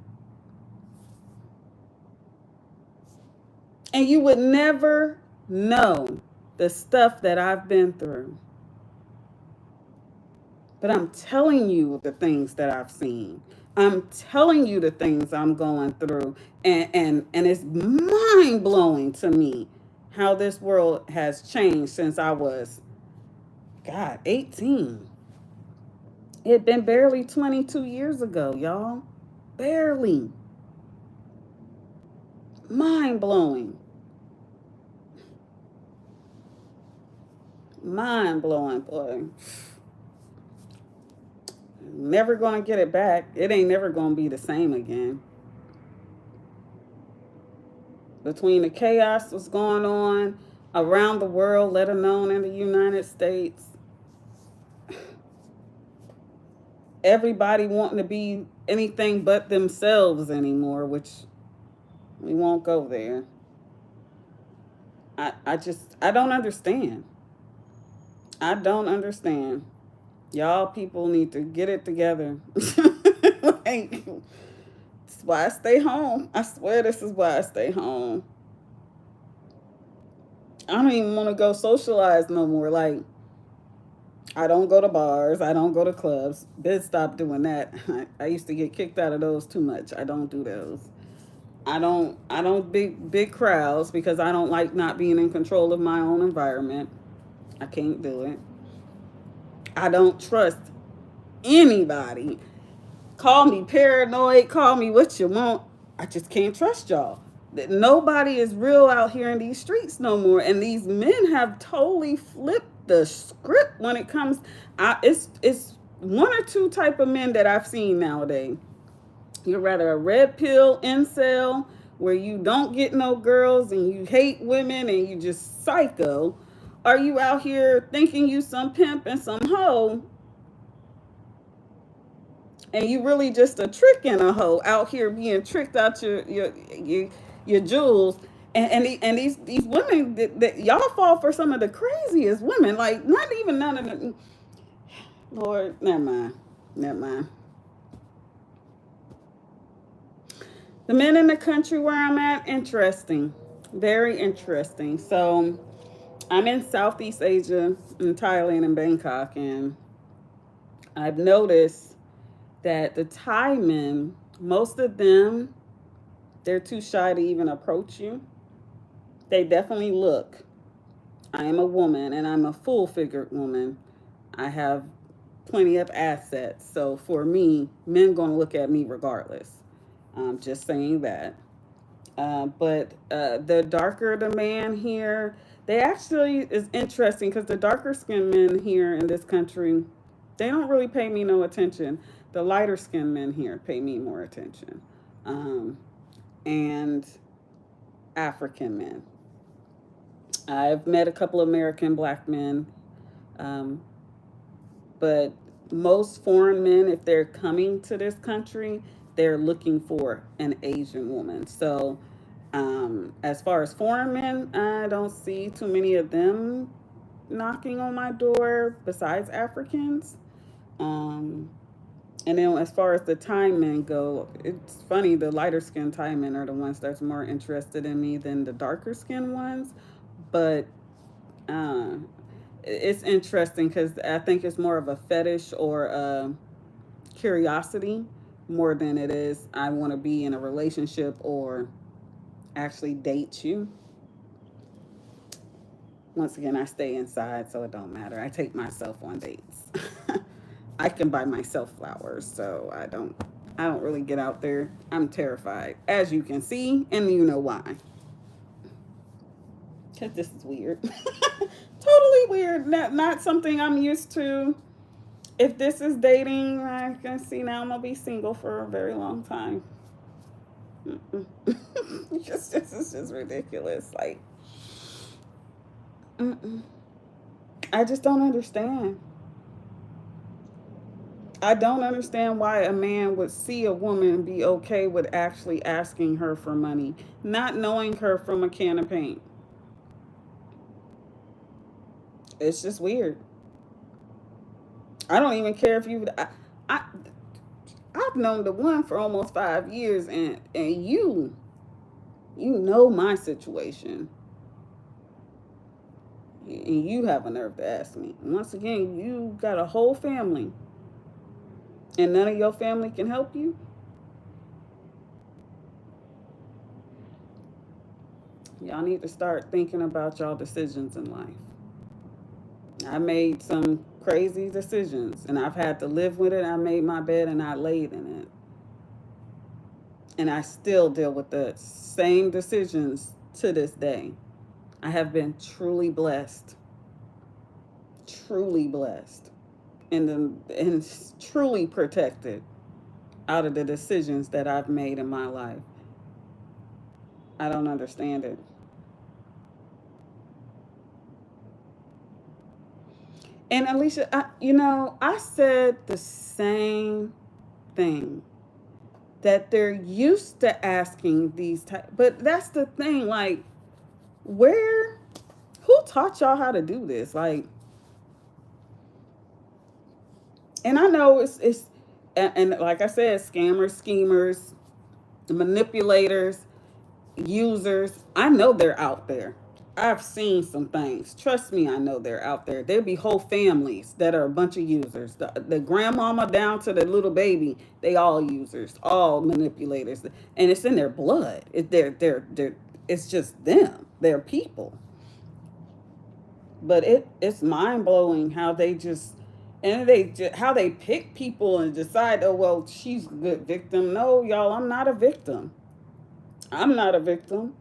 And you would never know the stuff that I've been through. But I'm telling you the things that I've seen. I'm telling you the things I'm going through. And it's mind blowing to me how this world has changed since I was, God, 18. It had been barely 22 years ago, y'all. Barely. Mind blowing. Mind blowing, boy. Never gonna get it back. It ain't never gonna be the same again. Between the chaos that's going on around the world, let alone in the United States, everybody wanting to be anything but themselves anymore, which we won't go there. I don't understand. I don't understand. Y'all people need to get it together. Like, that's why I stay home. I swear this is why I stay home. I don't even want to go socialize no more. Like, I don't go to bars. I don't go to clubs. Did stop doing that. I used to get kicked out of those too much. I don't do those. I don't big crowds because I don't like not being in control of my own environment. I can't do it. I don't trust anybody. Call me paranoid, call me what you want. I just can't trust y'all. That nobody is real out here in these streets no more. And these men have totally flipped the script when it comes. It's one or two type of men that I've seen nowadays. You're rather a red pill incel where you don't get no girls and you hate women and you just psycho. Are you out here thinking you some pimp and some hoe and you really just a trick in a hoe out here being tricked out your jewels. And these women that y'all fall for some of the craziest women, like not even none of them. Lord, never mind. The men in the country where I'm at, interesting, very interesting. So I'm in Southeast Asia, in Thailand and Bangkok, and I've noticed that the Thai men, most of them, they're too shy to even approach you. They definitely look. I am a woman and I'm a full figured woman. I have plenty of assets. So for me, men gonna look at me regardless. I'm just saying that. But the darker the man here, they actually is interesting because the darker skinned men here in this country, they don't really pay me no attention. The lighter skinned men here pay me more attention. Um, and African men. I've met a couple of American black men, um, but most foreign men, if they're coming to this country, they're looking for an Asian woman. So, as far as foreign men, I don't see too many of them knocking on my door besides Africans. Um, and then as far as the Thai men go, it's funny, the lighter skinned Thai men are the ones that's more interested in me than the darker skinned ones. But uh, it's interesting because I think it's more of a fetish or a curiosity more than it is I want to be in a relationship or actually date you. Once again, I stay inside, so it don't matter. I take myself on dates. I can buy myself flowers, so I don't really get out there. I'm terrified, as you can see, and you know why. Cause this is weird. Totally weird. Not something I'm used to. If this is dating, I can see now I'm gonna be single for a very long time. Mm-mm. This is just ridiculous. Like, mm-mm. I just don't understand. I don't understand why a man would see a woman and be okay with actually asking her for money, not knowing her from a can of paint. It's just weird. I don't even care if you. I I've known the one for almost 5 years, and you know my situation, and you have a nerve to ask me. Once again, you got a whole family, and none of your family can help you. Y'all need to start thinking about y'all decisions in life. I made some crazy decisions, and I've had to live with it. I made my bed and I laid in it, and I still deal with the same decisions to this day. I have been truly blessed, and truly protected out of the decisions that I've made in my life. I don't understand it. And Alicia, I said the same thing, that they're used to asking these type, but that's the thing. Like, where, who taught y'all how to do this? Like, and I know and like I said, scammers, schemers, manipulators, users. I know they're out there. I've seen some things. Trust me, I know they're out there. There'd be whole families that are a bunch of users. The grandmama down to the little baby, they all users, all manipulators, and it's in their blood. It's just them. They're people. But it's mind blowing how they just, how they pick people and decide, oh well, she's a good victim. No, y'all, I'm not a victim. I'm not a victim.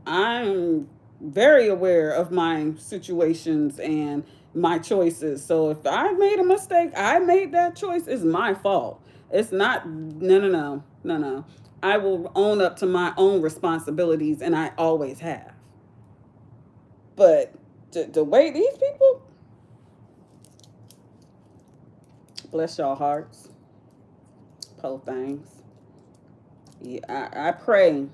I'm very aware of my situations and my choices. So if I made a mistake, I made that choice. It's my fault. It's not. No, no, no, no, no. I will own up to my own responsibilities, and I always have. But the way these people, bless y'all hearts, po things. Yeah, I pray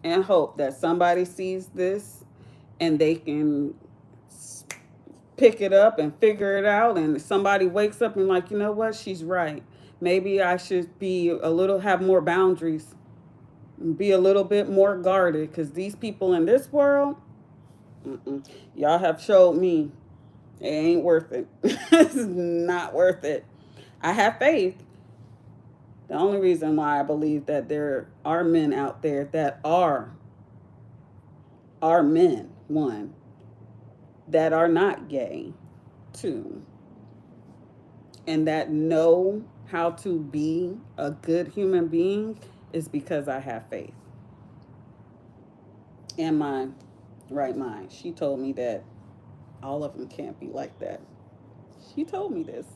and hope that somebody sees this and they can pick it up and figure it out, and somebody wakes up and like, you know what, she's right. Maybe I should be a little, have more boundaries, be a little bit more guarded, because these people in this world, y'all have showed me it ain't worth it. It's not worth it. I have faith. The only reason why I believe that there are men out there that are men, one, that are not gay, two, and that know how to be a good human being, is because I have faith in my right mind. She told me that all of them can't be like that. She told me this.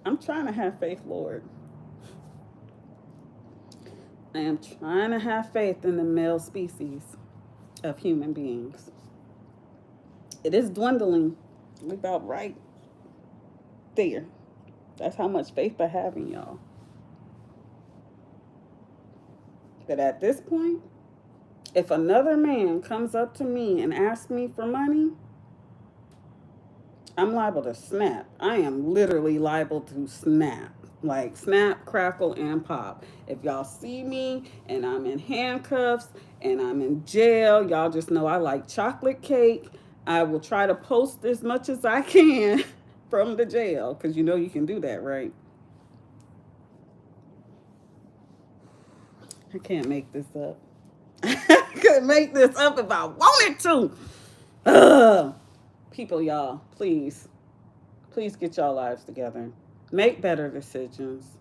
I'm trying to have faith, Lord. I am trying to have faith in the male species of human beings. It is dwindling. We're about right there. That's how much faith I have in y'all. But at this point, if another man comes up to me and asks me for money, I'm liable to snap. I am literally liable to snap. Like snap, crackle, and pop. If y'all see me and I'm in handcuffs and I'm in jail, y'all just know I like chocolate cake. I will try to post as much as I can from the jail, because you know you can do that, right? I can't make this up. I could make this up if I wanted to. Ugh. People, y'all, please, please get y'all lives together. Make better decisions.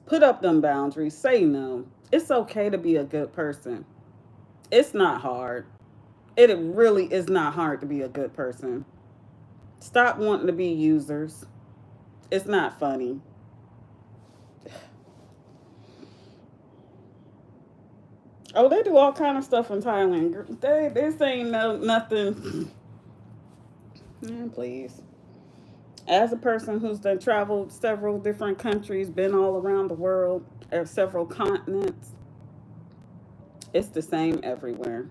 Put up them boundaries. Say no. It's okay to be a good person. It's not hard. It really is not hard to be a good person. Stop wanting to be users. It's not funny. Oh, they do all kind of stuff in Thailand. This ain't nothing. Please. As a person who's done traveled several different countries, been all around the world, several continents, it's the same everywhere.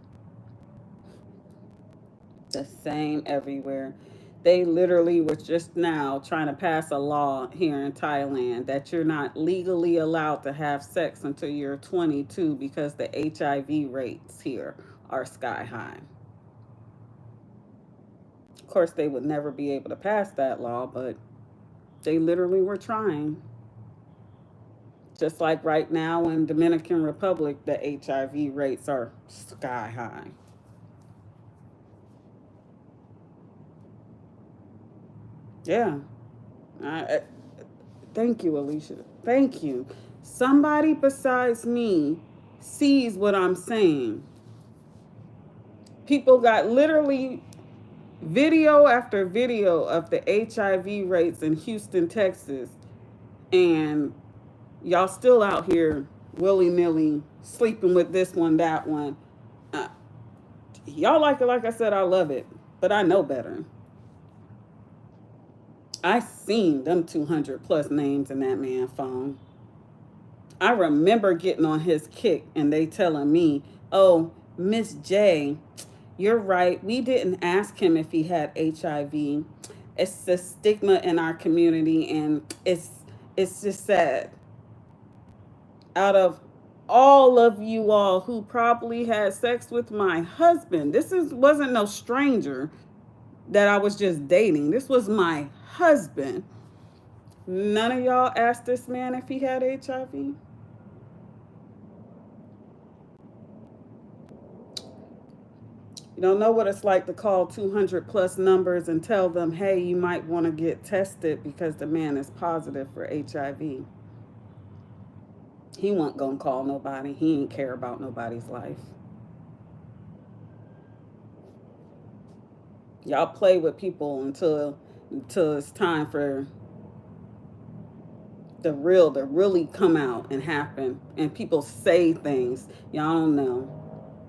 The same everywhere. They literally was just now trying to pass a law here in Thailand that you're not legally allowed to have sex until you're 22 because the HIV rates here are sky high. Of course, they would never be able to pass that law, but they literally were trying. Just like right now in Dominican Republic, the HIV rates are sky high. Yeah. I, thank you, Alicia. Thank you. Somebody besides me sees what I'm saying. People got literally video after video of the HIV rates in Houston, Texas, and y'all still out here willy nilly sleeping with this one, that one. Uh, y'all like it, like I said, I love it, but I know better. I seen them 200 plus names in that man's phone. I remember getting on his kick and they telling me, oh, Miss J, you're right. We didn't ask him if he had HIV. It's the stigma in our community and it's just sad. Out of all of you all who probably had sex with my husband, wasn't no stranger that I was just dating. This was my husband. None of y'all asked this man if he had HIV. You don't know what it's like to call 200 plus numbers and tell them, hey, you might want to get tested because the man is positive for HIV. He wasn't going to call nobody. He ain't care about nobody's life. Y'all play with people until it's time for the real to really come out and happen. And people say things. Y'all don't know.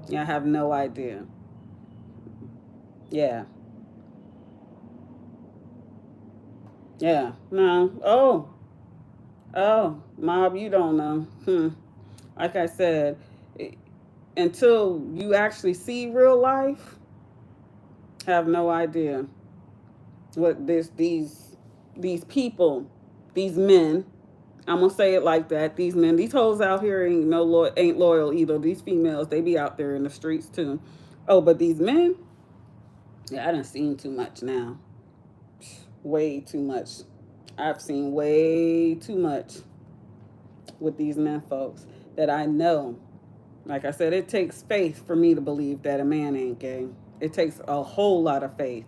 Y'all have no idea. Yeah. Yeah. No. Oh. Oh. Mob, you don't know. Like I said, until you actually see real life, have no idea what these people, these men, I'm gonna say it like that. These men, these hoes out here ain't loyal either. These females, they be out there in the streets too. Oh, but these men, yeah, I done seen too much now. Way too much. I've seen way too much with these men folks that I know. Like I said, it takes faith for me to believe that a man ain't gay. It takes a whole lot of faith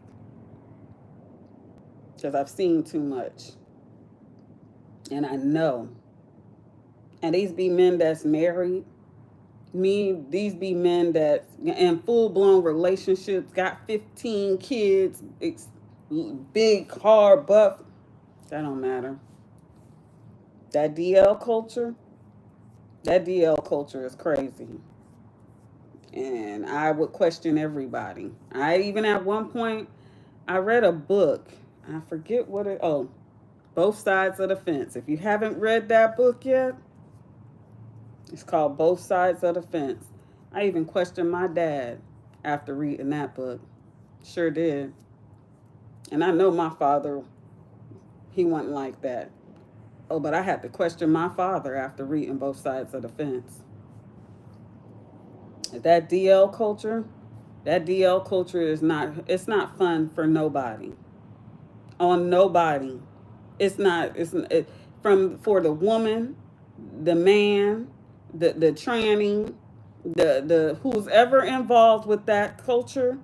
because I've seen too much. And I know. And these be men that's married. These be men that in full blown relationships, got 15 kids, big, hard, buff. That don't matter. That DL culture is crazy. And I would question everybody. I even at one point, I read a book. I forget what Both Sides of the Fence. If you haven't read that book yet, it's called Both Sides of the Fence. I even questioned my dad after reading that book. Sure did. And I know my father, he wasn't like that. Oh, but I had to question my father after reading Both Sides of the Fence. That DL culture it's not fun for nobody. On nobody. It's not, from for the woman, the man, the tranny, the who's ever involved with that culture,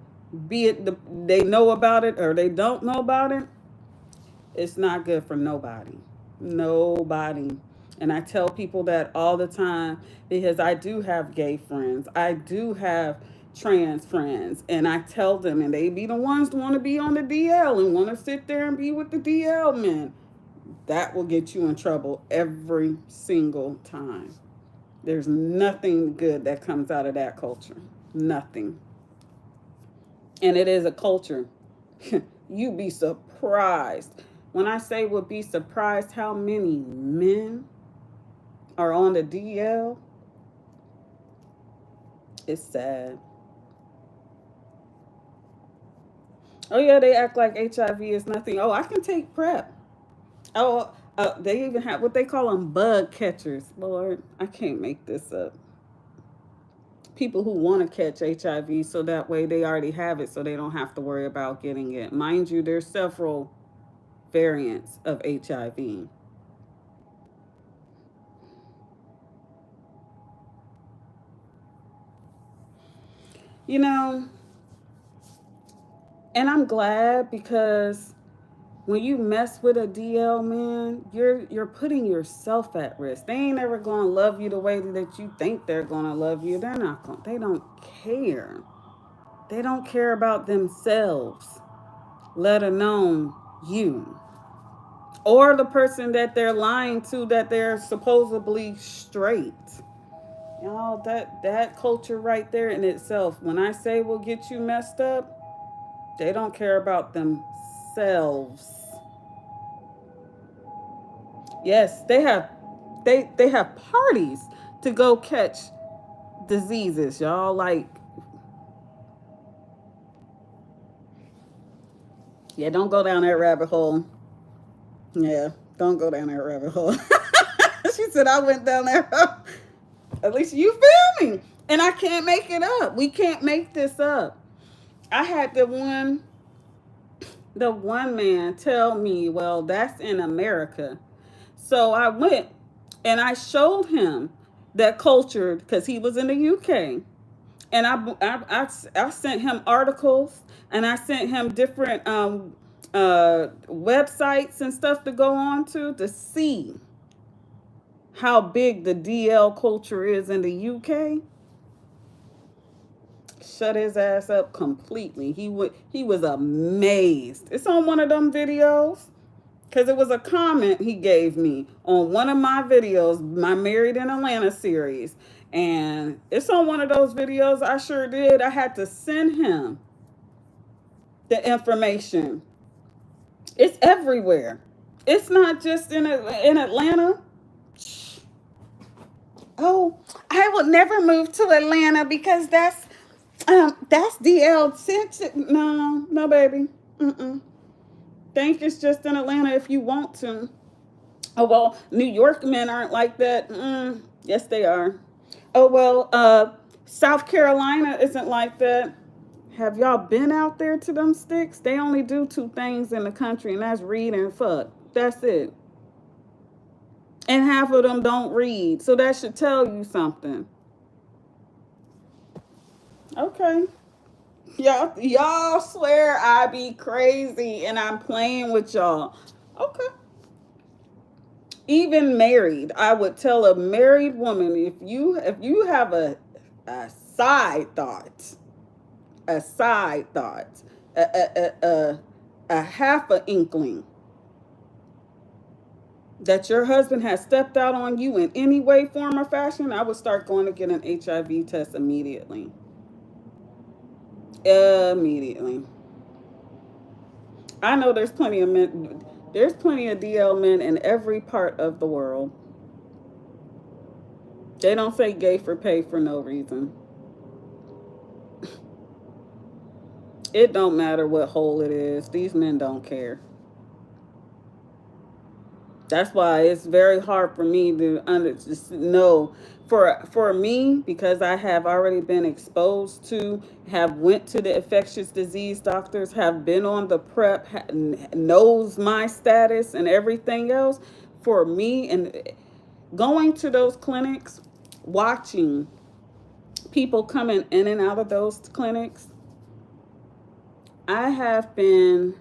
be it they know about it or they don't know about it, it's not good for nobody. Nobody. And I tell people that all the time because I do have gay friends. I do have trans friends. And I tell them, and they be the ones that want to be on the DL and want to sit there and be with the DL men. That will get you in trouble every single time. There's nothing good that comes out of that culture. Nothing. And it is a culture. You'd be surprised. When I say would be surprised how many men are on the DL, it's sad. Oh yeah, they act like HIV is nothing. Oh, I can take PrEP. Oh, they even have what they call them bug catchers. Lord, I can't make this up. People who want to catch HIV so that way they already have it so they don't have to worry about getting it. Mind you, there's several variants of HIV. You know, and I'm glad because when you mess with a DL man, you're putting yourself at risk. They ain't ever gonna love you the way that you think they're gonna love you. They're not going. They don't care. They don't care about themselves, let alone you or the person that they're lying to that they're supposedly straight. Y'all, that culture right there in itself, when I say will get you messed up, they don't care about themselves. Yes, they have parties to go catch diseases, y'all. Like, yeah, don't go down that rabbit hole. Yeah, don't go down that rabbit hole. She said I went down there. At least you feel me. And I can't make it up. We can't make this up. I had the one man tell me, well, that's in America. So I went and I showed him that culture because he was in the UK. And I sent him articles and I sent him different websites and stuff to go on to see how big the DL culture is in the UK. Shut his ass up completely. He was amazed. It's on one of them videos because it was a comment he gave me on one of my videos, my Married in Atlanta series. And it's on one of those videos. I sure did. I had to send him the information. It's everywhere. It's not just in Atlanta. Oh, I will never move to Atlanta because that's DL6. No, no, baby. Mm-mm. Think it's just in Atlanta if you want to. Oh well, New York men aren't like that. Yes, they are. Oh well, South Carolina isn't like that. Have y'all been out there to them sticks? They only do two things in the country, and that's read and fuck. That's it. And half of them don't read, so that should tell you something. Okay. Y'all swear I be crazy and I'm playing with y'all. Okay. Even married, I would tell a married woman if you have a side thought, a side thought, a a half a inkling that your husband has stepped out on you in any way, form, or fashion, I would start going to get an HIV test immediately. Immediately. I know there's plenty of men. There's plenty of DL men in every part of the world. They don't say gay for pay for no reason. It don't matter what hole it is. These men don't care. That's why it's very hard for me to just know. For me, because I have already been exposed to, have went to the infectious disease doctors, have been on the PrEP, knows my status and everything else. For me, and going to those clinics, watching people coming in and out of those clinics, I have been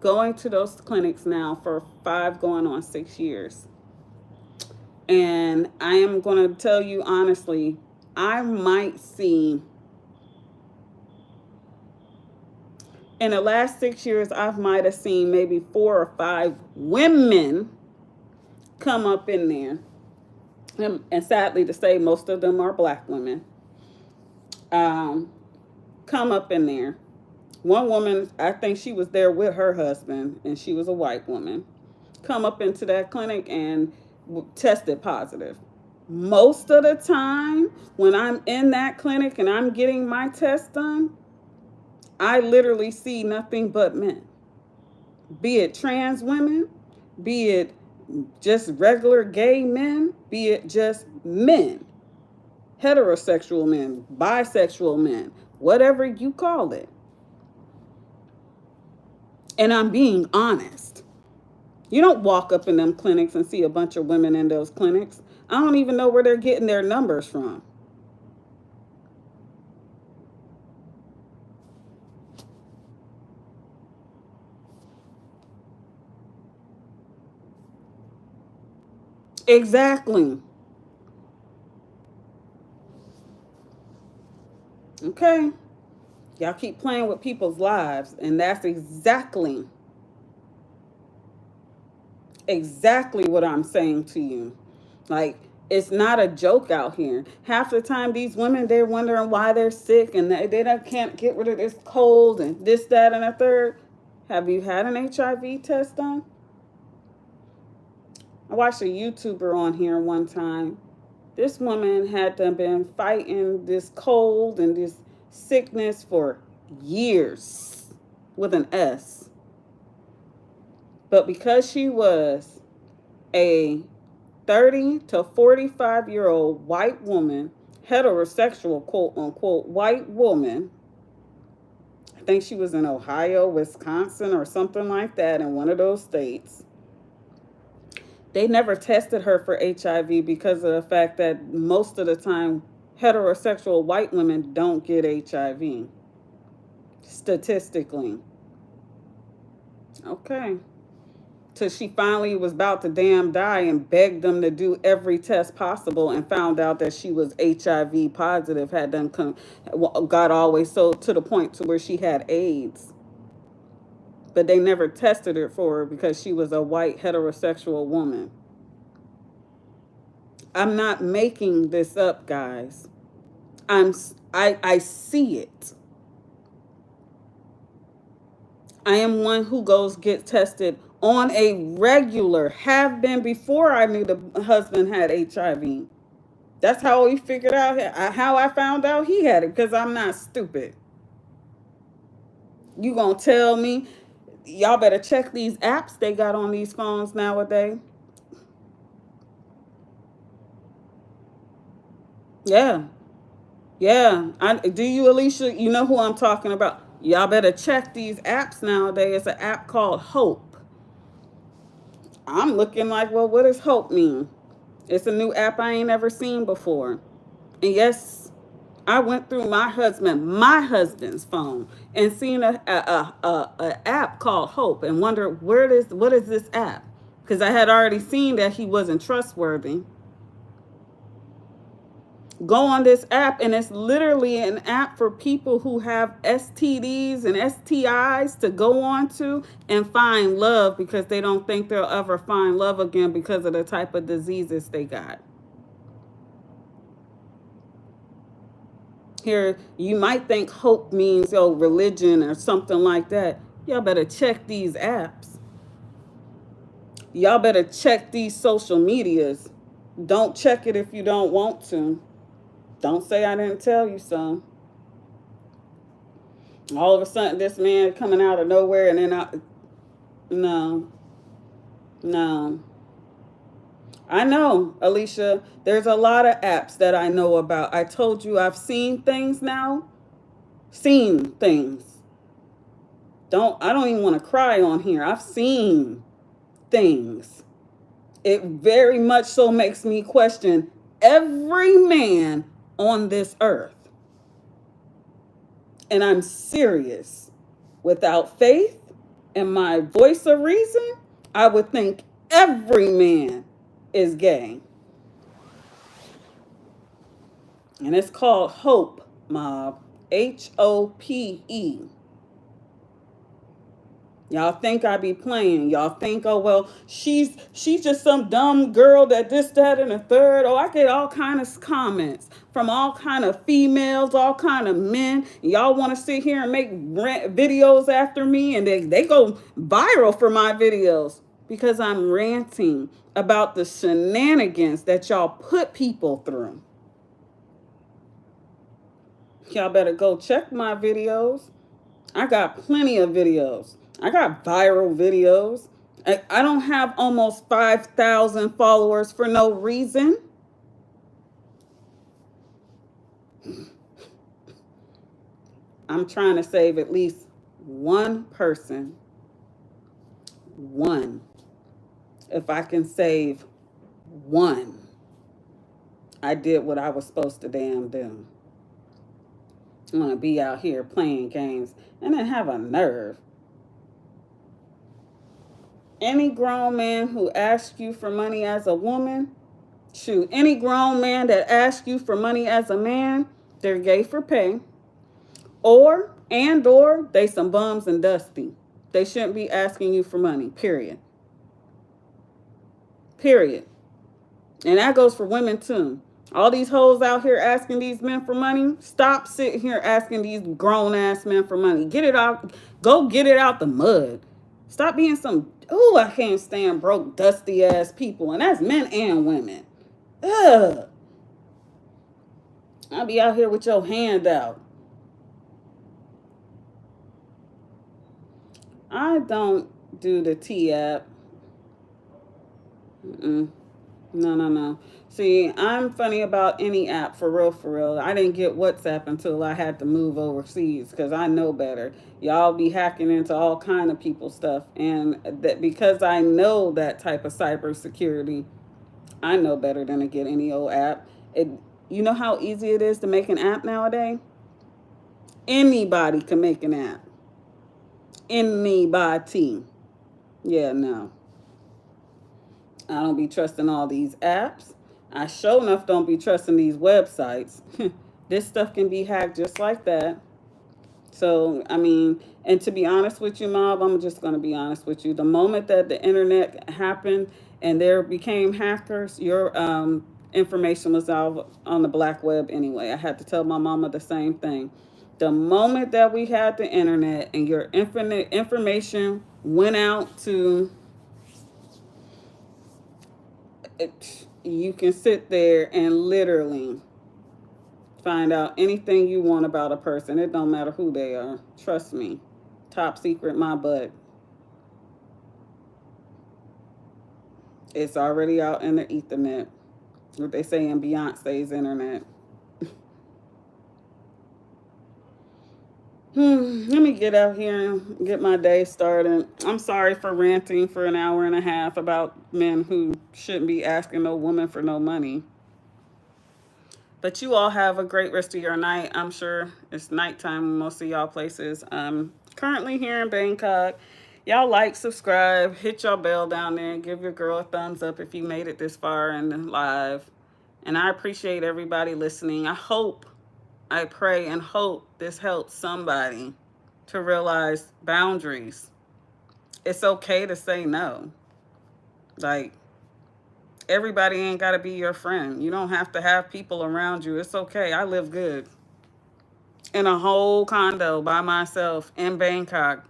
going to those clinics now for 5 going on 6 years. And I am going to tell you honestly, I might see in the last 6 years, I might have seen maybe 4 or 5 women come up in there. And sadly to say, most of them are black women. Come up in there. One woman, I think she was there with her husband, and she was a white woman. Come up into that clinic and tested positive. Most of the time, when I'm in that clinic and I'm getting my test done, I literally see nothing but men. Be it trans women, be it just regular gay men, be it just men, heterosexual men, bisexual men, whatever you call it. And I'm being honest. You don't walk up in them clinics and see a bunch of women in those clinics. I don't even know where they're getting their numbers from. Exactly. Okay. Y'all keep playing with people's lives, and that's exactly what I'm saying to you. Like, it's not a joke out here. Half the time, these women, they're wondering why they're sick and they can't get rid of this cold and this, that, and a third. Have you had an HIV test done? I watched a YouTuber on here one time. This woman had been fighting this cold and this sickness for years with an S. But because she was a 30 to 45-year-old white woman, heterosexual, quote unquote, white woman, I think she was in Ohio, Wisconsin, or something like that, in one of those states. They never tested her for HIV because of the fact that most of the time, heterosexual white women don't get HIV, statistically. Okay. Till she finally was about to damn die and begged them to do every test possible and found out that she was HIV positive, had done got always so to the point to where she had AIDS. But they never tested her for her because she was a white heterosexual woman. I'm not making this up, guys. I see it. I am one who goes get tested on a regular, have been before I knew the husband had HIV. That's how we figured out how I found out he had it, because I'm not stupid. You gonna tell me y'all better check these apps they got on these phones nowadays? Yeah. Yeah. Do you, Alicia? You know who I'm talking about. Y'all better check these apps nowadays. It's an app called Hope. I'm looking like, well, what does Hope mean? It's a new app I ain't ever seen before. And yes, I went through my husband's phone, and seen a app called Hope, and wondered what is this app? Because I had already seen that he wasn't trustworthy. Go on this app, and it's literally an app for people who have STDs and STIs to go on to and find love, because they don't think they'll ever find love again because of the type of diseases they got. Here, you might think hope means religion or something like that. Y'all better check these apps. Y'all better check these social medias. Don't check it if you don't want to. Don't say I didn't tell you so. All of a sudden, this man coming out of nowhere, and then no, no. I know, Alicia, there's a lot of apps that I know about. I told you I've seen things now. Seen things. I don't even want to cry on here. I've seen things. It very much so makes me question every man on this earth. And I'm serious. Without faith and my voice of reason, I would think every man is gay. And it's called Hope Mob. HOPE. Y'all think I be playing. Y'all think, oh well, she's just some dumb girl that this, that, and the third. Oh, I get all kind of comments from all kind of females, all kind of men. Y'all want to sit here and make videos after me, and they go viral for my videos because I'm ranting about the shenanigans that y'all put people through. Y'all better go check my videos. I got plenty of videos. I got viral videos. I don't have almost 5,000 followers for no reason. I'm trying to save at least one person. One. If I can save one, I did what I was supposed to damn do. I'm going to be out here playing games and then have a nerve. Any grown man who asks you for money as a woman, shoot, any grown man that asks you for money as a man, they're gay for pay. Or they some bums and dusty. They shouldn't be asking you for money, period. Period. And that goes for women too. All these hoes out here asking these men for money, stop sitting here asking these grown ass men for money. Get it out. Go get it out the mud. Stop being some, oh, I can't stand broke, dusty ass people. And that's men and women. Ugh. I'll be out here with your hand out. I don't do the T app. No. See, I'm funny about any app, for real, for real. I didn't get WhatsApp until I had to move overseas because I know better. Y'all be hacking into all kind of people's stuff. And that because I know that type of cybersecurity, I know better than to get any old app. You know how easy it is to make an app nowadays? Anybody can make an app. Anybody. Yeah, no. I don't be trusting all these apps. I sure enough don't be trusting these websites. This stuff can be hacked just like that. So, I mean, and to be honest with you, Mob, I'm just going to be honest with you. The moment that the internet happened and there became hackers, your information was out on the black web anyway. I had to tell my mama the same thing. The moment that we had the internet and your infinite information went out to you can sit there and literally find out anything you want about a person. It don't matter who they are. Trust me. Top secret, my butt. It's already out in the ethernet. What they say in Beyonce's internet. Let me get out here and get my day started. I'm sorry for ranting for an hour and a half about men who shouldn't be asking no woman for no money. But you all have a great rest of your night. I'm sure it's nighttime in most of y'all places. Currently here in Bangkok. Y'all like, subscribe, hit your bell down there, and give your girl a thumbs up if you made it this far in the live. And I appreciate everybody listening. I pray and hope this helps somebody to realize boundaries. It's okay to say no. Like, everybody ain't got to be your friend. You don't have to have people around you. It's okay. I live good in a whole condo by myself in Bangkok.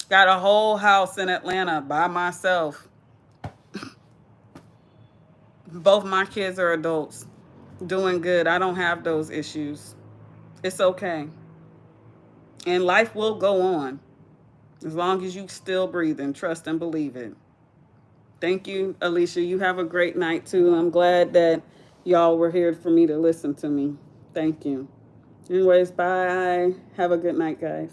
Got a whole house in Atlanta by myself. Both my kids are adults, doing good. I don't have those issues. It's okay. And life will go on as long as you still breathing. Trust and believe it. Thank you, Alicia. You have a great night, too. I'm glad that y'all were here for me to listen to me. Thank you. Anyways, bye. Have a good night, guys.